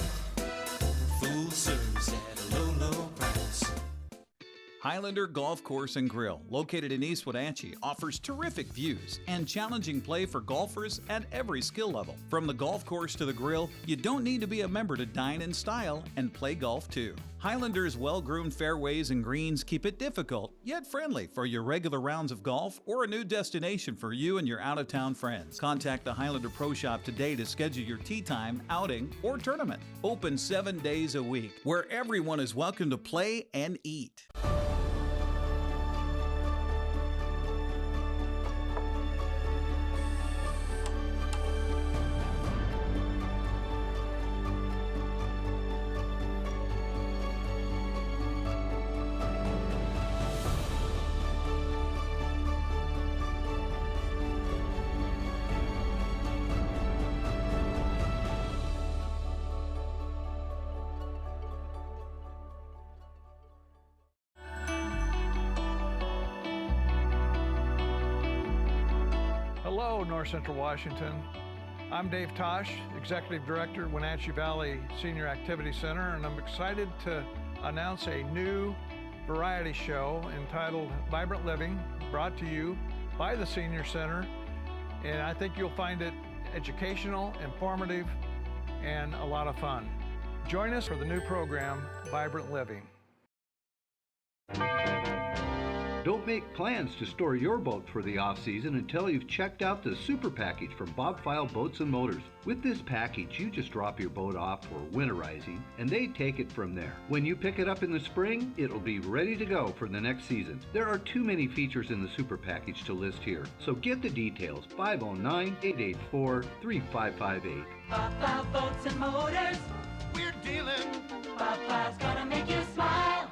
Full service at a low, low price. Highlander Golf Course and Grill, located in East Wenatchee, offers terrific views and challenging play for golfers at every skill level. From the golf course to the grill, you don't need to be a member to dine in style and play golf too. Highlander's well-groomed fairways and greens keep it difficult, yet friendly for your regular rounds of golf or a new destination for you and your out-of-town friends. Contact the Highlander Pro Shop today to schedule your tee time, outing, or tournament. Open 7 days a week, where everyone is welcome to play and eat. Hello, North Central Washington. I'm Dave Tosh, Executive Director, Wenatchee Valley Senior Activity Center, and I'm excited to announce a new variety show entitled Vibrant Living, brought to you by the Senior Center. And I think you'll find it educational, informative, and a lot of fun. Join us for the new program, Vibrant Living. Don't make plans to store your boat for the off-season until you've checked out the Super Package from Bob File Boats and Motors. With this package, you just drop your boat off for winterizing, and they take it from there. When you pick it up in the spring, it'll be ready to go for the next season. There are too many features in the Super Package to list here, so get the details. 509-884-3558. Bob File Boats and Motors, we're dealing. Bob File's gonna make you smile.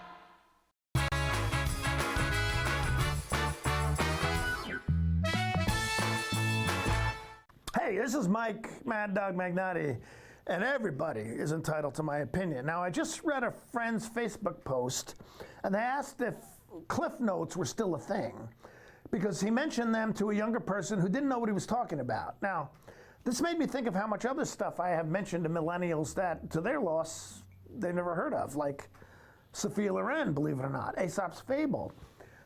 Hey, this is Mike Mad Dog Magnotti, and everybody is entitled to my opinion. Now, I just read a friend's Facebook post, and they asked if Cliff Notes were still a thing, because he mentioned them to a younger person who didn't know what he was talking about. Now, this made me think of how much other stuff I have mentioned to millennials that, to their loss, they never heard of, like Sophia Loren, believe it or not, Aesop's Fable,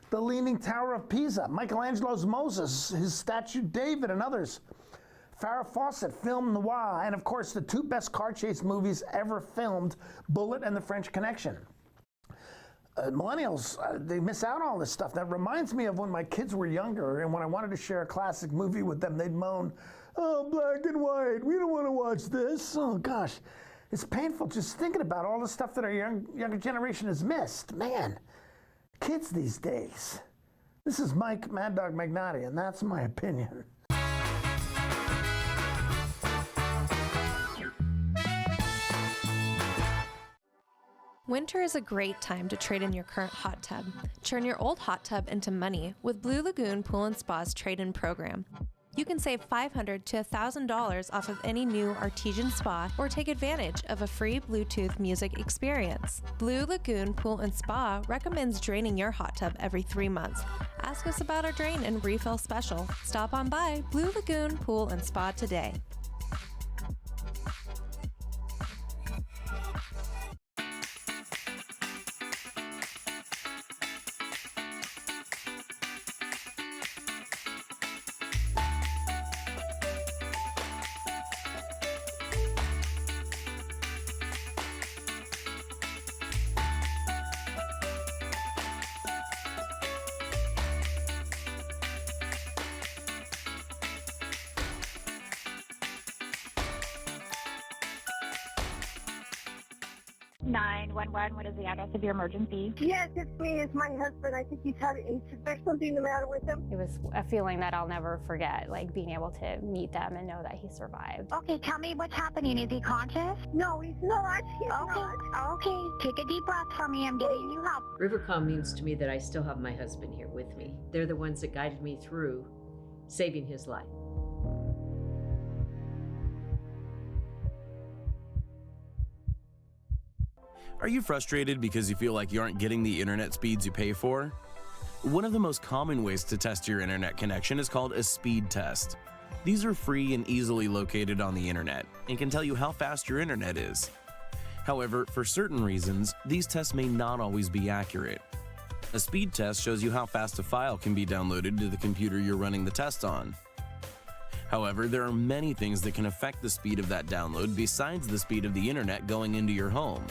the Leaning Tower of Pisa, Michelangelo's Moses, his statue David, and others. Farrah Fawcett, film noir, and of course the 2 best car chase movies ever filmed, Bullet and The French Connection. Millennials, they miss out on all this stuff. That reminds me of when my kids were younger, and when I wanted to share a classic movie with them, they'd moan, "Oh, black and white, we don't want to watch this." Oh gosh, it's painful just thinking about all the stuff that our younger generation has missed. Man, kids these days. This is Mike Mad Dog Magnotti, and that's my opinion. Winter is a great time to trade in your current hot tub. Turn your old hot tub into money with Blue Lagoon Pool & Spa's trade-in program. You can save $500 to $1,000 off of any new artesian spa or take advantage of a free Bluetooth music experience. Blue Lagoon Pool & Spa recommends draining your hot tub every 3 months. Ask us about our drain and refill special. Stop on by Blue Lagoon Pool & Spa today. What is the address of your emergency? Yes, it's me. It's my husband. I think there's something the matter with him. It was a feeling that I'll never forget, like being able to meet them and know that he survived. Okay, tell me what's happening. Is he conscious? No, he's not. He's not. Okay, take a deep breath for me. I'm getting you help. Rivercom means to me that I still have my husband here with me. They're the ones that guided me through saving his life. Are you frustrated because you feel like you aren't getting the internet speeds you pay for? One of the most common ways to test your internet connection is called a speed test. These are free and easily located on the internet and can tell you how fast your internet is. However, for certain reasons, these tests may not always be accurate. A speed test shows you how fast a file can be downloaded to the computer you're running the test on. However, there are many things that can affect the speed of that download besides the speed of the internet going into your home.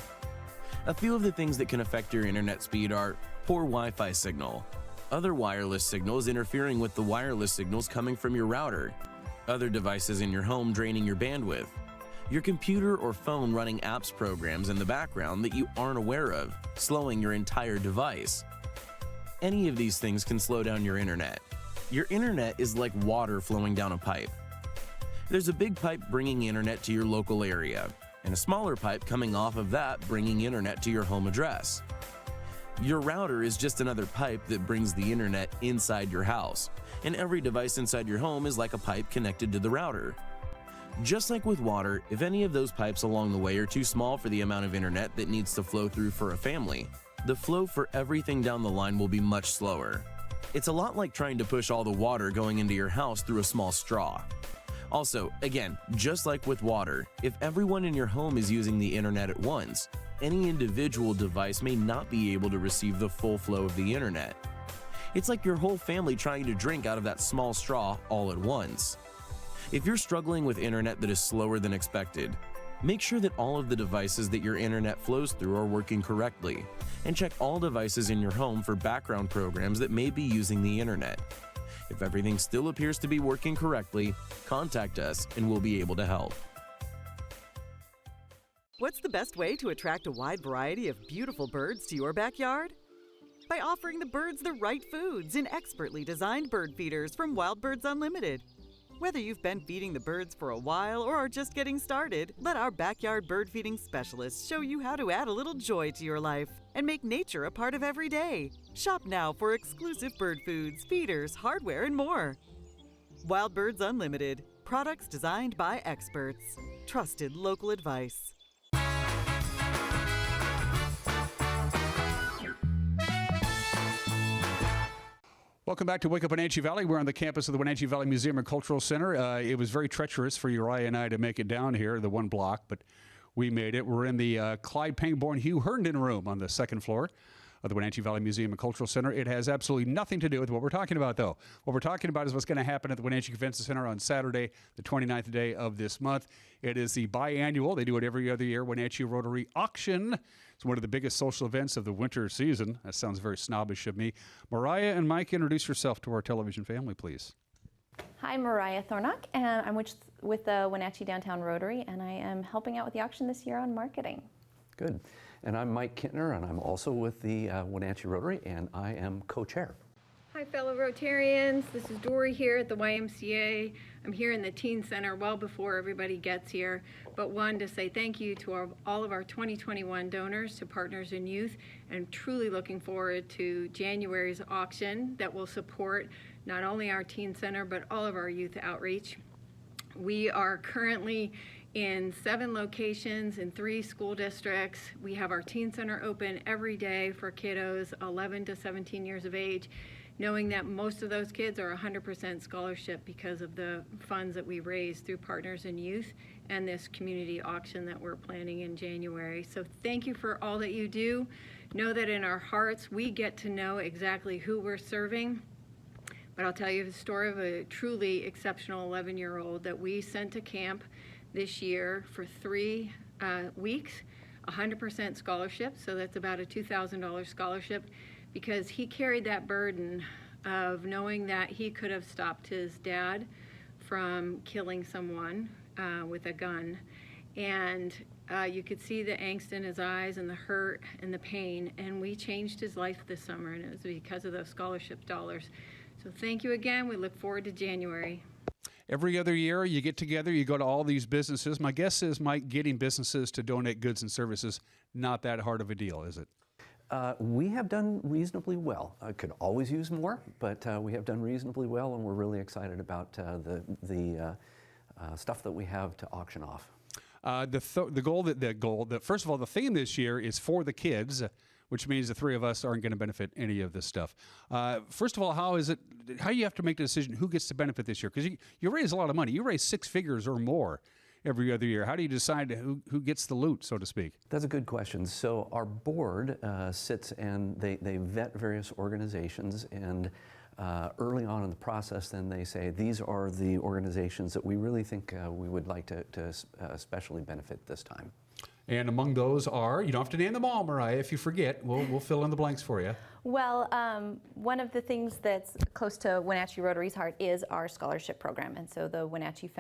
A few of the things that can affect your internet speed are poor Wi-Fi signal, other wireless signals interfering with the wireless signals coming from your router, other devices in your home draining your bandwidth, your computer or phone running apps programs in the background that you aren't aware of, slowing your entire device. Any of these things can slow down your internet. Your internet is like water flowing down a pipe. There's a big pipe bringing internet to your local area, and a smaller pipe coming off of that bringing internet to your home address. Your router is just another pipe that brings the internet inside your house, and every device inside your home is like a pipe connected to the router. Just like with water, if any of those pipes along the way are too small for the amount of internet that needs to flow through for a family, the flow for everything down the line will be much slower. It's a lot like trying to push all the water going into your house through a small straw. Also, again, just like with water, if everyone in your home is using the internet at once, any individual device may not be able to receive the full flow of the internet. It's like your whole family trying to drink out of that small straw all at once. If you're struggling with internet that is slower than expected, make sure that all of the devices that your internet flows through are working correctly, and check all devices in your home for background programs that may be using the internet. If everything still appears to be working correctly, contact us and we'll be able to help. What's the best way to attract a wide variety of beautiful birds to your backyard? By offering the birds the right foods in expertly designed bird feeders from Wild Birds Unlimited. Whether you've been feeding the birds for a while or are just getting started, let our backyard bird feeding specialists show you how to add a little joy to your life and make nature a part of every day. Shop now for exclusive bird foods, feeders, hardware, and more. Wild Birds Unlimited. Products designed by experts. Trusted local advice. Welcome back to Wake Up Wenatchee Valley. We're on the campus of the Wenatchee Valley Museum and Cultural Center. It was very treacherous for Uriah and I to make it down here, the one block, but we made it. We're in the Clyde Pangborn Hugh Herndon room on the second floor of the Wenatchee Valley Museum and Cultural Center. It has absolutely nothing to do with what we're talking about, though. What we're talking about is what's going to happen at the Wenatchee Convention Center on Saturday, the 29th day of this month. It is the biannual, they do it every other year, Wenatchee Rotary Auction. It's one of the biggest social events of the winter season. That sounds very snobbish of me. Marriah and Mike, introduce yourself to our television family, please. Hi, Marriah Thornock, and I'm with the Wenatchee Downtown Rotary, and I am helping out with the auction this year on marketing. Good. And I'm Mike Kintner, and I'm also with the Wenatchee Rotary, and I am co-chair. Hi, Hi, fellow Rotarians. This is Dory here at the YMCA. I'm here in the Teen Center well before everybody gets here, but one, to say thank you to all of our 2021 donors, to Partners in Youth, and truly looking forward to January's auction that will support not only our Teen Center, but all of our youth outreach. We are currently in 7 locations in 3 school districts. We have our Teen Center open every day for kiddos 11 to 17 years of age, knowing that most of those kids are 100% scholarship because of the funds that we raise through Partners in Youth and this community auction that we're planning in January. So thank you for all that you do. Know that in our hearts, we get to know exactly who we're serving. But I'll tell you the story of a truly exceptional 11-year-old that we sent to camp this year for 3 weeks, 100% scholarship, so that's about a $2,000 scholarship, because he carried that burden of knowing that he could have stopped his dad from killing someone with a gun. And you could see the angst in his eyes and the hurt and the pain, and we changed his life this summer, and it was because of those scholarship dollars. So thank you again. We look forward to January. Every other year, you get together, you go to all these businesses. My guess is, Mike, getting businesses to donate goods and services, not that hard of a deal, is it? We have done reasonably well. I could always use more, but we have done reasonably well, and we're really excited about the stuff that we have to auction off. First of all, the theme this year is for the kids, which means the 3 of us aren't going to benefit any of this stuff. First of all, how you have to make the decision who gets to benefit this year? Because you raise a lot of money. You raise 6 figures or more every other year. How do you decide who gets the loot, so to speak? That's a good question. So our board sits and they vet various organizations, and early on in the process, then they say, these are the organizations that we really think we would like to especially benefit this time. And among those are, you don't have to name them all, Mariah. If you forget, we'll fill in the blanks for you. Well, one of the things that's close to Wenatchee Rotary's heart is our scholarship program. And so the Wenatchee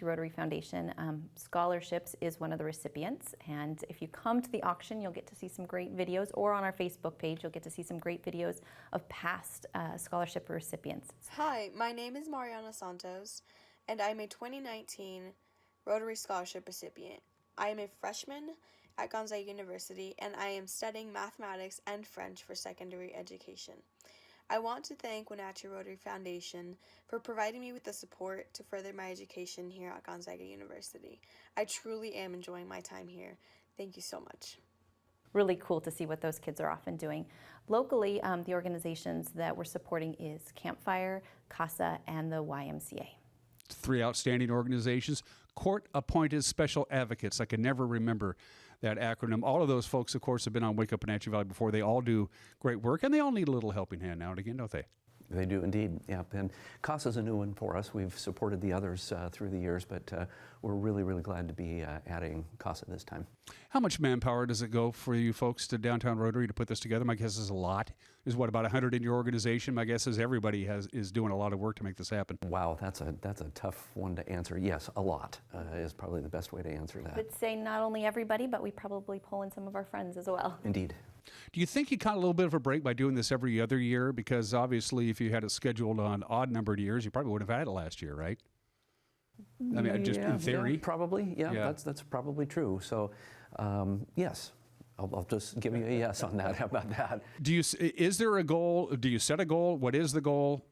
Rotary Foundation scholarships is one of the recipients. And if you come to the auction, you'll get to see some great videos, or on our Facebook page, you'll get to see some great videos of past scholarship recipients. Hi, my name is Mariana Santos, and I'm a 2019 Rotary Scholarship recipient. I am a freshman at Gonzaga University, and I am studying mathematics and French for secondary education. I want to thank Wenatchee Rotary Foundation for providing me with the support to further my education here at Gonzaga University. I truly am enjoying my time here. Thank you so much. Really cool to see what those kids are often doing. Locally, the organizations that we're supporting is Campfire, CASA, and the YMCA. 3 outstanding organizations. Court-appointed special advocates. I can never remember that acronym. All of those folks, of course, have been on Wake Up Wenatchee Valley before. They all do great work, and they all need a little helping hand now and again, don't they? They do indeed, yeah. And CASA's a new one for us. We've supported the others through the years, but we're really, really glad to be adding CASA this time. How much manpower does it go for you folks to Downtown Rotary to put this together? My guess is a lot. There's about 100 in your organization? My guess is everybody is doing a lot of work to make this happen. Wow, that's a tough one to answer. Yes, a lot is probably the best way to answer that. I would say not only everybody, but we probably pull in some of our friends as well. Indeed. Do you think you caught a little bit of a break by doing this every other year? Because obviously, if you had it scheduled on odd-numbered years, you probably would have had it last year, right? I mean, just in theory. Yeah, probably. Yeah, that's probably true. So, yes. I'll just give you a yes on that. How about that? Is there a goal? Do you set a goal? What is the goal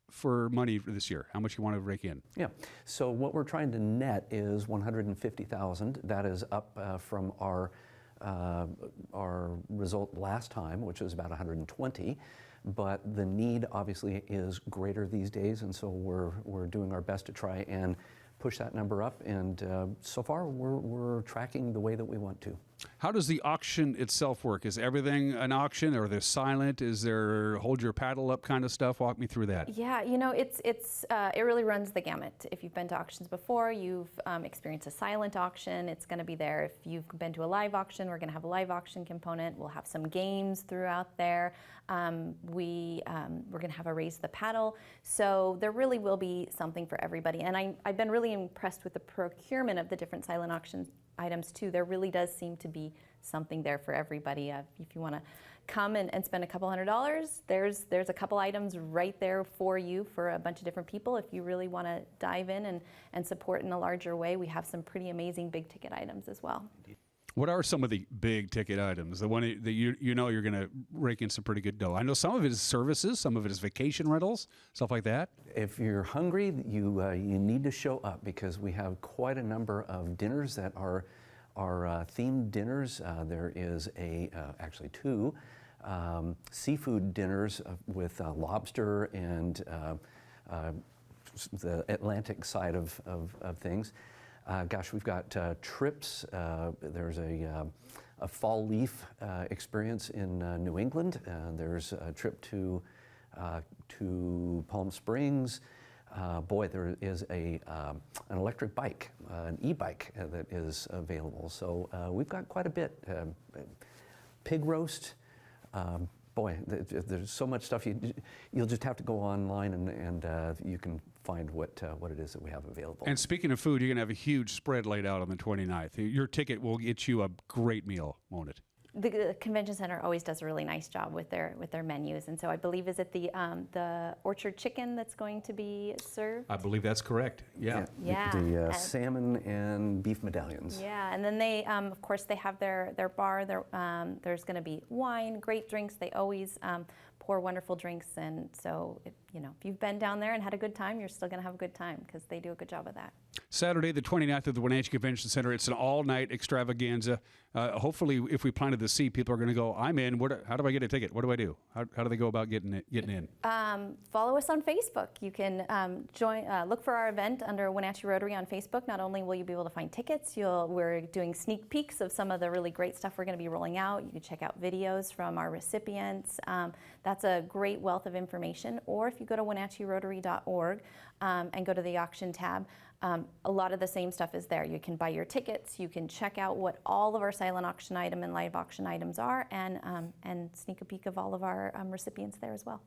for money for this year? How much you want to rake in? Yeah. So what we're trying to net is $150,000. That is up from our result last time, which was about 120. But the need obviously is greater these days, and so we're doing our best to try and push that number up. And so far, we're tracking the way that we want to. How does the auction itself work? Is everything an auction, or they're silent? Is there hold your paddle up kind of stuff? Walk me through that. Yeah, you know, it really runs the gamut. If you've been to auctions before, you've experienced a silent auction, it's going to be there. If you've been to a live auction, we're going to have a live auction component. We'll have some games throughout there. We're going to have a raise the paddle. So there really will be something for everybody. And I've been really impressed with the procurement of the different silent auction items too. There really does seem to be something there for everybody. If you want to come and spend a couple $100s, there's a couple items right there for you for a bunch of different people. If you really want to dive in and support in a larger way, we have some pretty amazing big ticket items as well. What are some of the big ticket items? The one that you know you're going to rake in some pretty good dough. I know some of it is services, some of it is vacation rentals, stuff like that. If you're hungry, you need to show up because we have quite a number of dinners that are themed dinners. There is actually two seafood dinners with lobster and the Atlantic side of things. Gosh, we've got trips. There's a fall leaf experience in New England. There's a trip to Palm Springs. Boy, there is an electric bike, an e-bike that is available. So we've got quite a bit. Pig roast. Boy, there's so much stuff. You'll just have to go online and you can find what it is that we have available. And speaking of food, you're going to have a huge spread laid out on the 29th. Your ticket will get you a great meal, won't it? The convention center always does a really nice job with their menus, and so I believe is it the orchard chicken that's going to be served? I believe that's correct. Yeah. The salmon and beef medallions. Yeah, and then they of course they have their bar. There's going to be wine, great drinks. They always pour wonderful drinks, and so if you've been down there and had a good time, you're still going to have a good time because they do a good job of that. Saturday, the 29th at the Wenatchee Convention Center. It's an all-night extravaganza. Hopefully, if we planted the seed, people are going to go, I'm in. How do I get a ticket? What do I do? How do they go about getting in? Follow us on Facebook. You can look for our event under Wenatchee Rotary on Facebook. Not only will you be able to find tickets, we're doing sneak peeks of some of the really great stuff we're going to be rolling out. You can check out videos from our recipients. That's a great wealth of information. Or if you go to WenatcheeRotary.org and go to the auction tab, a lot of the same stuff is there. You can buy your tickets, you can check out what all of our silent auction item and live auction items are, and sneak a peek of all of our recipients there as well.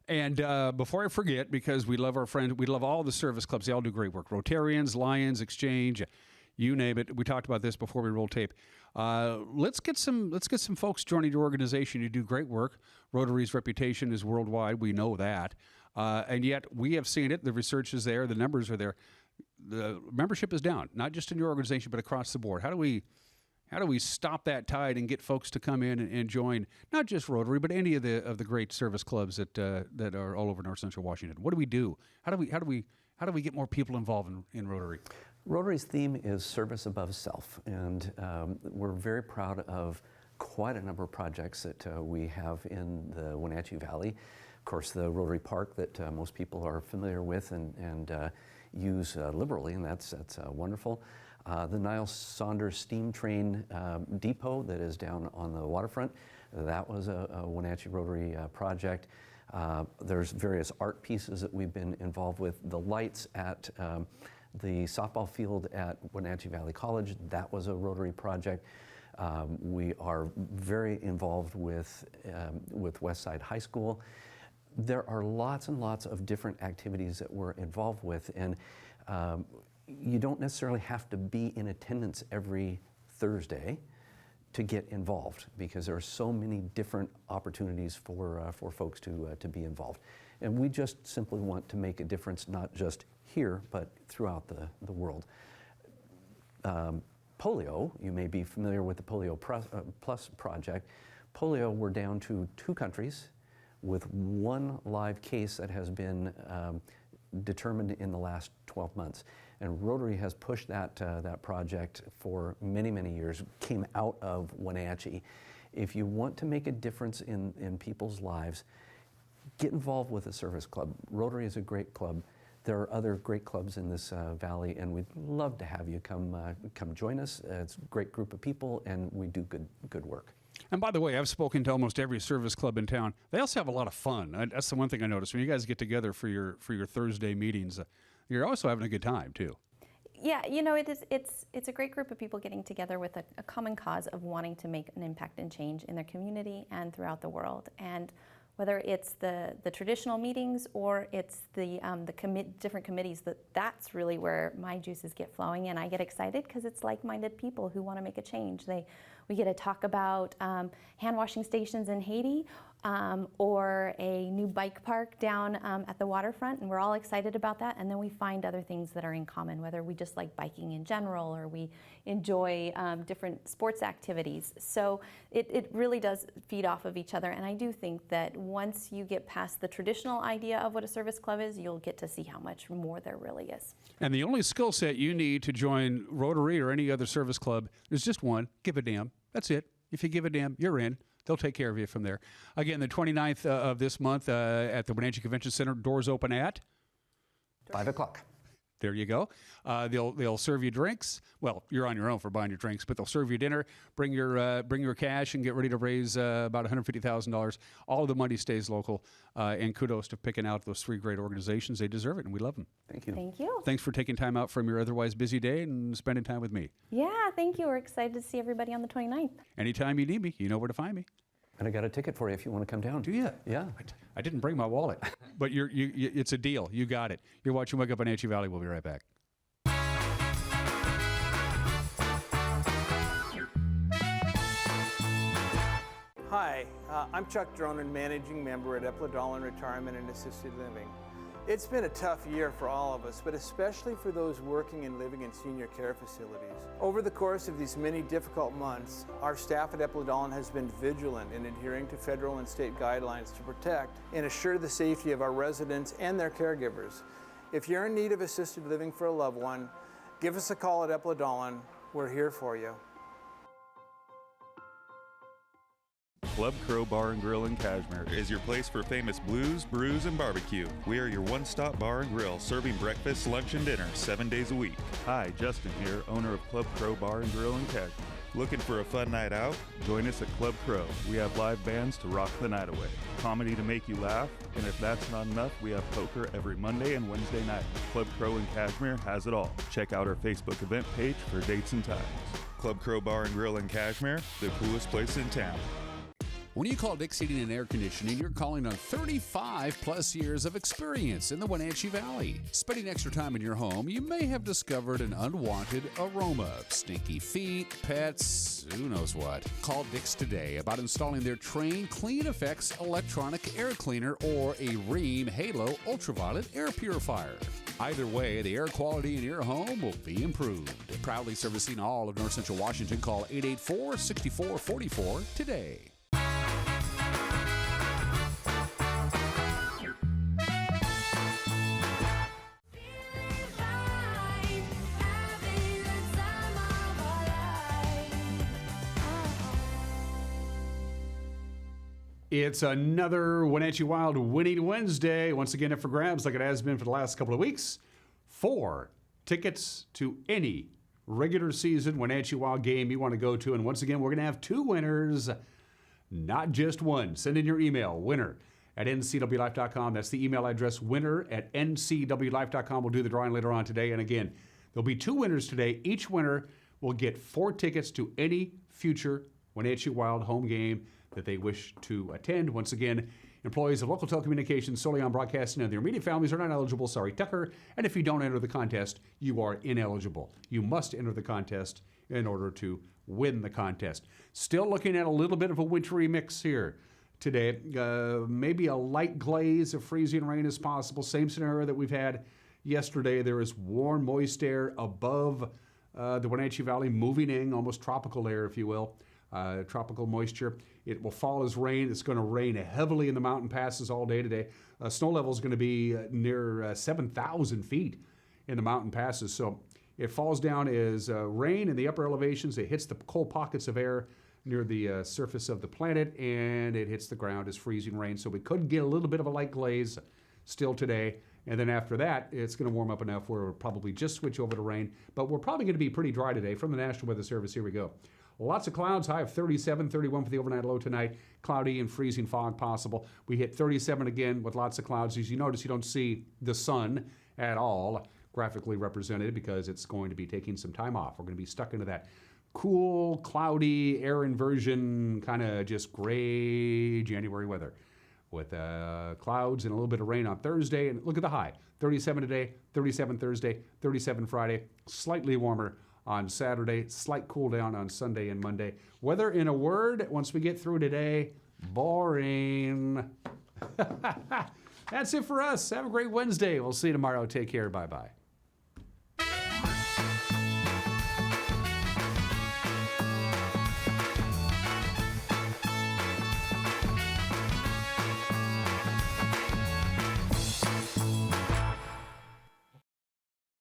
And before I forget, because we love our friends, we love all the service clubs. They all do great work. Rotarians, Lions, Exchange, you name it. We talked about this before we rolled tape. Let's get some folks joining your organization. You do great work. Rotary's reputation is worldwide. We know that. And yet we have seen it. The research is there. The numbers are there. The membership is down, not just in your organization, but across the board. How do we stop that tide and get folks to come in and join not just Rotary, but any of the great service clubs that are all over North Central Washington? What do we do? How do we get more people involved in Rotary? Rotary's theme is service above self, and we're very proud of quite a number of projects that we have in the Wenatchee Valley. Of course, the Rotary Park that most people are familiar with and use liberally, and that's wonderful. The Niles Saunders Steam Train Depot that is down on the waterfront, that was a Wenatchee Rotary project. There's various art pieces that we've been involved with. The lights at the softball field at Wenatchee Valley College, that was a Rotary project. We are very involved with Westside High School. There are lots and lots of different activities that we're involved with, and you don't necessarily have to be in attendance every Thursday to get involved, because there are so many different opportunities for folks to be involved. And we just simply want to make a difference, not just here, but throughout the world. Polio, you may be familiar with the Polio Plus project. Polio, we're down to 2 countries with 1 live case that has been determined in the last 12 months. And Rotary has pushed that project for many, many years, came out of Wenatchee. If you want to make a difference in people's lives, get involved with a service club. Rotary is a great club. There are other great clubs in this valley, and we'd love to have you come join us. It's a great group of people, and we do good work. And by the way, I've spoken to almost every service club in town. They also have a lot of fun. That's the one thing I noticed. When you guys get together for your Thursday meetings, you're also having a good time too. Yeah, it's a great group of people getting together with a common cause of wanting to make an impact and change in their community and throughout the world. And whether it's the traditional meetings or it's the different committees, that's really where my juices get flowing, and I get excited because it's like-minded people who want to make a change. We We get to talk about hand washing stations in Haiti, or a new bike park down at the waterfront, and we're all excited about that. And then we find other things that are in common, whether we just like biking in general or we enjoy different sports activities. So it really does feed off of each other. And I do think that once you get past the traditional idea of what a service club is, you'll get to see how much more there really is. And the only skill set you need to join Rotary or any other service club is just one: give a damn. That's it. If you give a damn, you're in. They'll take care of you from there. Again, the 29th of this month at the Wenatchee Convention Center, doors open at 5 o'clock. There you go. They'll serve you drinks. Well, you're on your own for buying your drinks, but they'll serve you dinner. Bring your cash and get ready to raise about $150,000. All of the money stays local. And kudos to picking out those 3 great organizations. They deserve it, and we love them. Thank you. Thank you. Thanks for taking time out from your otherwise busy day and spending time with me. Yeah, thank you. We're excited to see everybody on the 29th. Anytime you need me, you know where to find me. And I got a ticket for you if you want to come down. Do you? Yeah. I didn't bring my wallet, but it's a deal. You got it. You're watching Wake Up Wenatchee Valley. We'll be right back. Hi, I'm Chuck Dronan, Managing Member at Eplodolin Retirement and Assisted Living. It's been a tough year for all of us, but especially for those working and living in senior care facilities. Over the course of these many difficult months, our staff at Eplodolin has been vigilant in adhering to federal and state guidelines to protect and assure the safety of our residents and their caregivers. If you're in need of assisted living for a loved one, give us a call at Eplodolin. We're here for you. Club Crow Bar and Grill in Cashmere is your place for famous blues, brews, and barbecue. We are your one-stop bar and grill, serving breakfast, lunch, and dinner 7 days a week. Hi, Justin here, owner of Club Crow Bar and Grill in Cashmere. Looking for a fun night out? Join us at Club Crow. We have live bands to rock the night away, comedy to make you laugh, and if that's not enough, we have poker every Monday and Wednesday night. Club Crow in Cashmere has it all. Check out our Facebook event page for dates and times. Club Crow Bar and Grill in Cashmere, the coolest place in town. When you call Dick's Heating and Air Conditioning, you're calling on 35 plus years of experience in the Wenatchee Valley. Spending extra time in your home, you may have discovered an unwanted aroma. Stinky feet, pets, who knows what. Call Dick's today about installing their Train Clean Effects electronic air cleaner or a Rheem Halo ultraviolet air purifier. Either way, the air quality in your home will be improved. Proudly servicing all of North Central Washington, call 884-6444 today. It's another Wenatchee Wild Winning Wednesday. Once again, up for grabs like it has been for the last couple of weeks. 4 tickets to any regular season Wenatchee Wild game you want to go to. And once again, we're going to have 2 winners, not just one. Send in your email, winner@ncwlife.com. That's the email address, winner@ncwlife.com. We'll do the drawing later on today. And again, there'll be 2 winners today. Each winner will get 4 tickets to any future Wenatchee Wild home game that they wish to attend. Once again, employees of local telecommunications, solely on broadcasting, and their immediate families are not eligible. Sorry, Tucker. And if you don't enter the contest, you are ineligible. You must enter the contest in order to win the contest. Still looking at a little bit of a wintry mix here today. Maybe a light glaze of freezing rain is possible. Same scenario that we've had yesterday. There is warm, moist air above the Wenatchee Valley, moving in, almost tropical air, if you will. Tropical moisture. It will fall as rain. It's going to rain heavily in the mountain passes all day today. Snow level is going to be near 7,000 feet in the mountain passes. So it falls down as rain in the upper elevations. It hits the cold pockets of air near the surface of the planet, and it hits the ground as freezing rain. So we could get a little bit of a light glaze still today. And then after that, it's going to warm up enough where we'll probably just switch over to rain. But we're probably going to be pretty dry today. From the National Weather Service, here we go. Lots of clouds, high of 37, 31 for the overnight low tonight. Cloudy and freezing fog possible. We hit 37 again with lots of clouds. As you notice, you don't see the sun at all graphically represented because it's going to be taking some time off. We're going to be stuck into that cool, cloudy, air inversion, kind of just gray January weather with clouds and a little bit of rain on Thursday. And look at the high, 37 today, 37 Thursday, 37 Friday, slightly warmer on Saturday, slight cool down on Sunday and Monday. Weather, in a word, once we get through today, boring. That's it for us. Have a great Wednesday. We'll see you tomorrow. Take care. Bye-bye.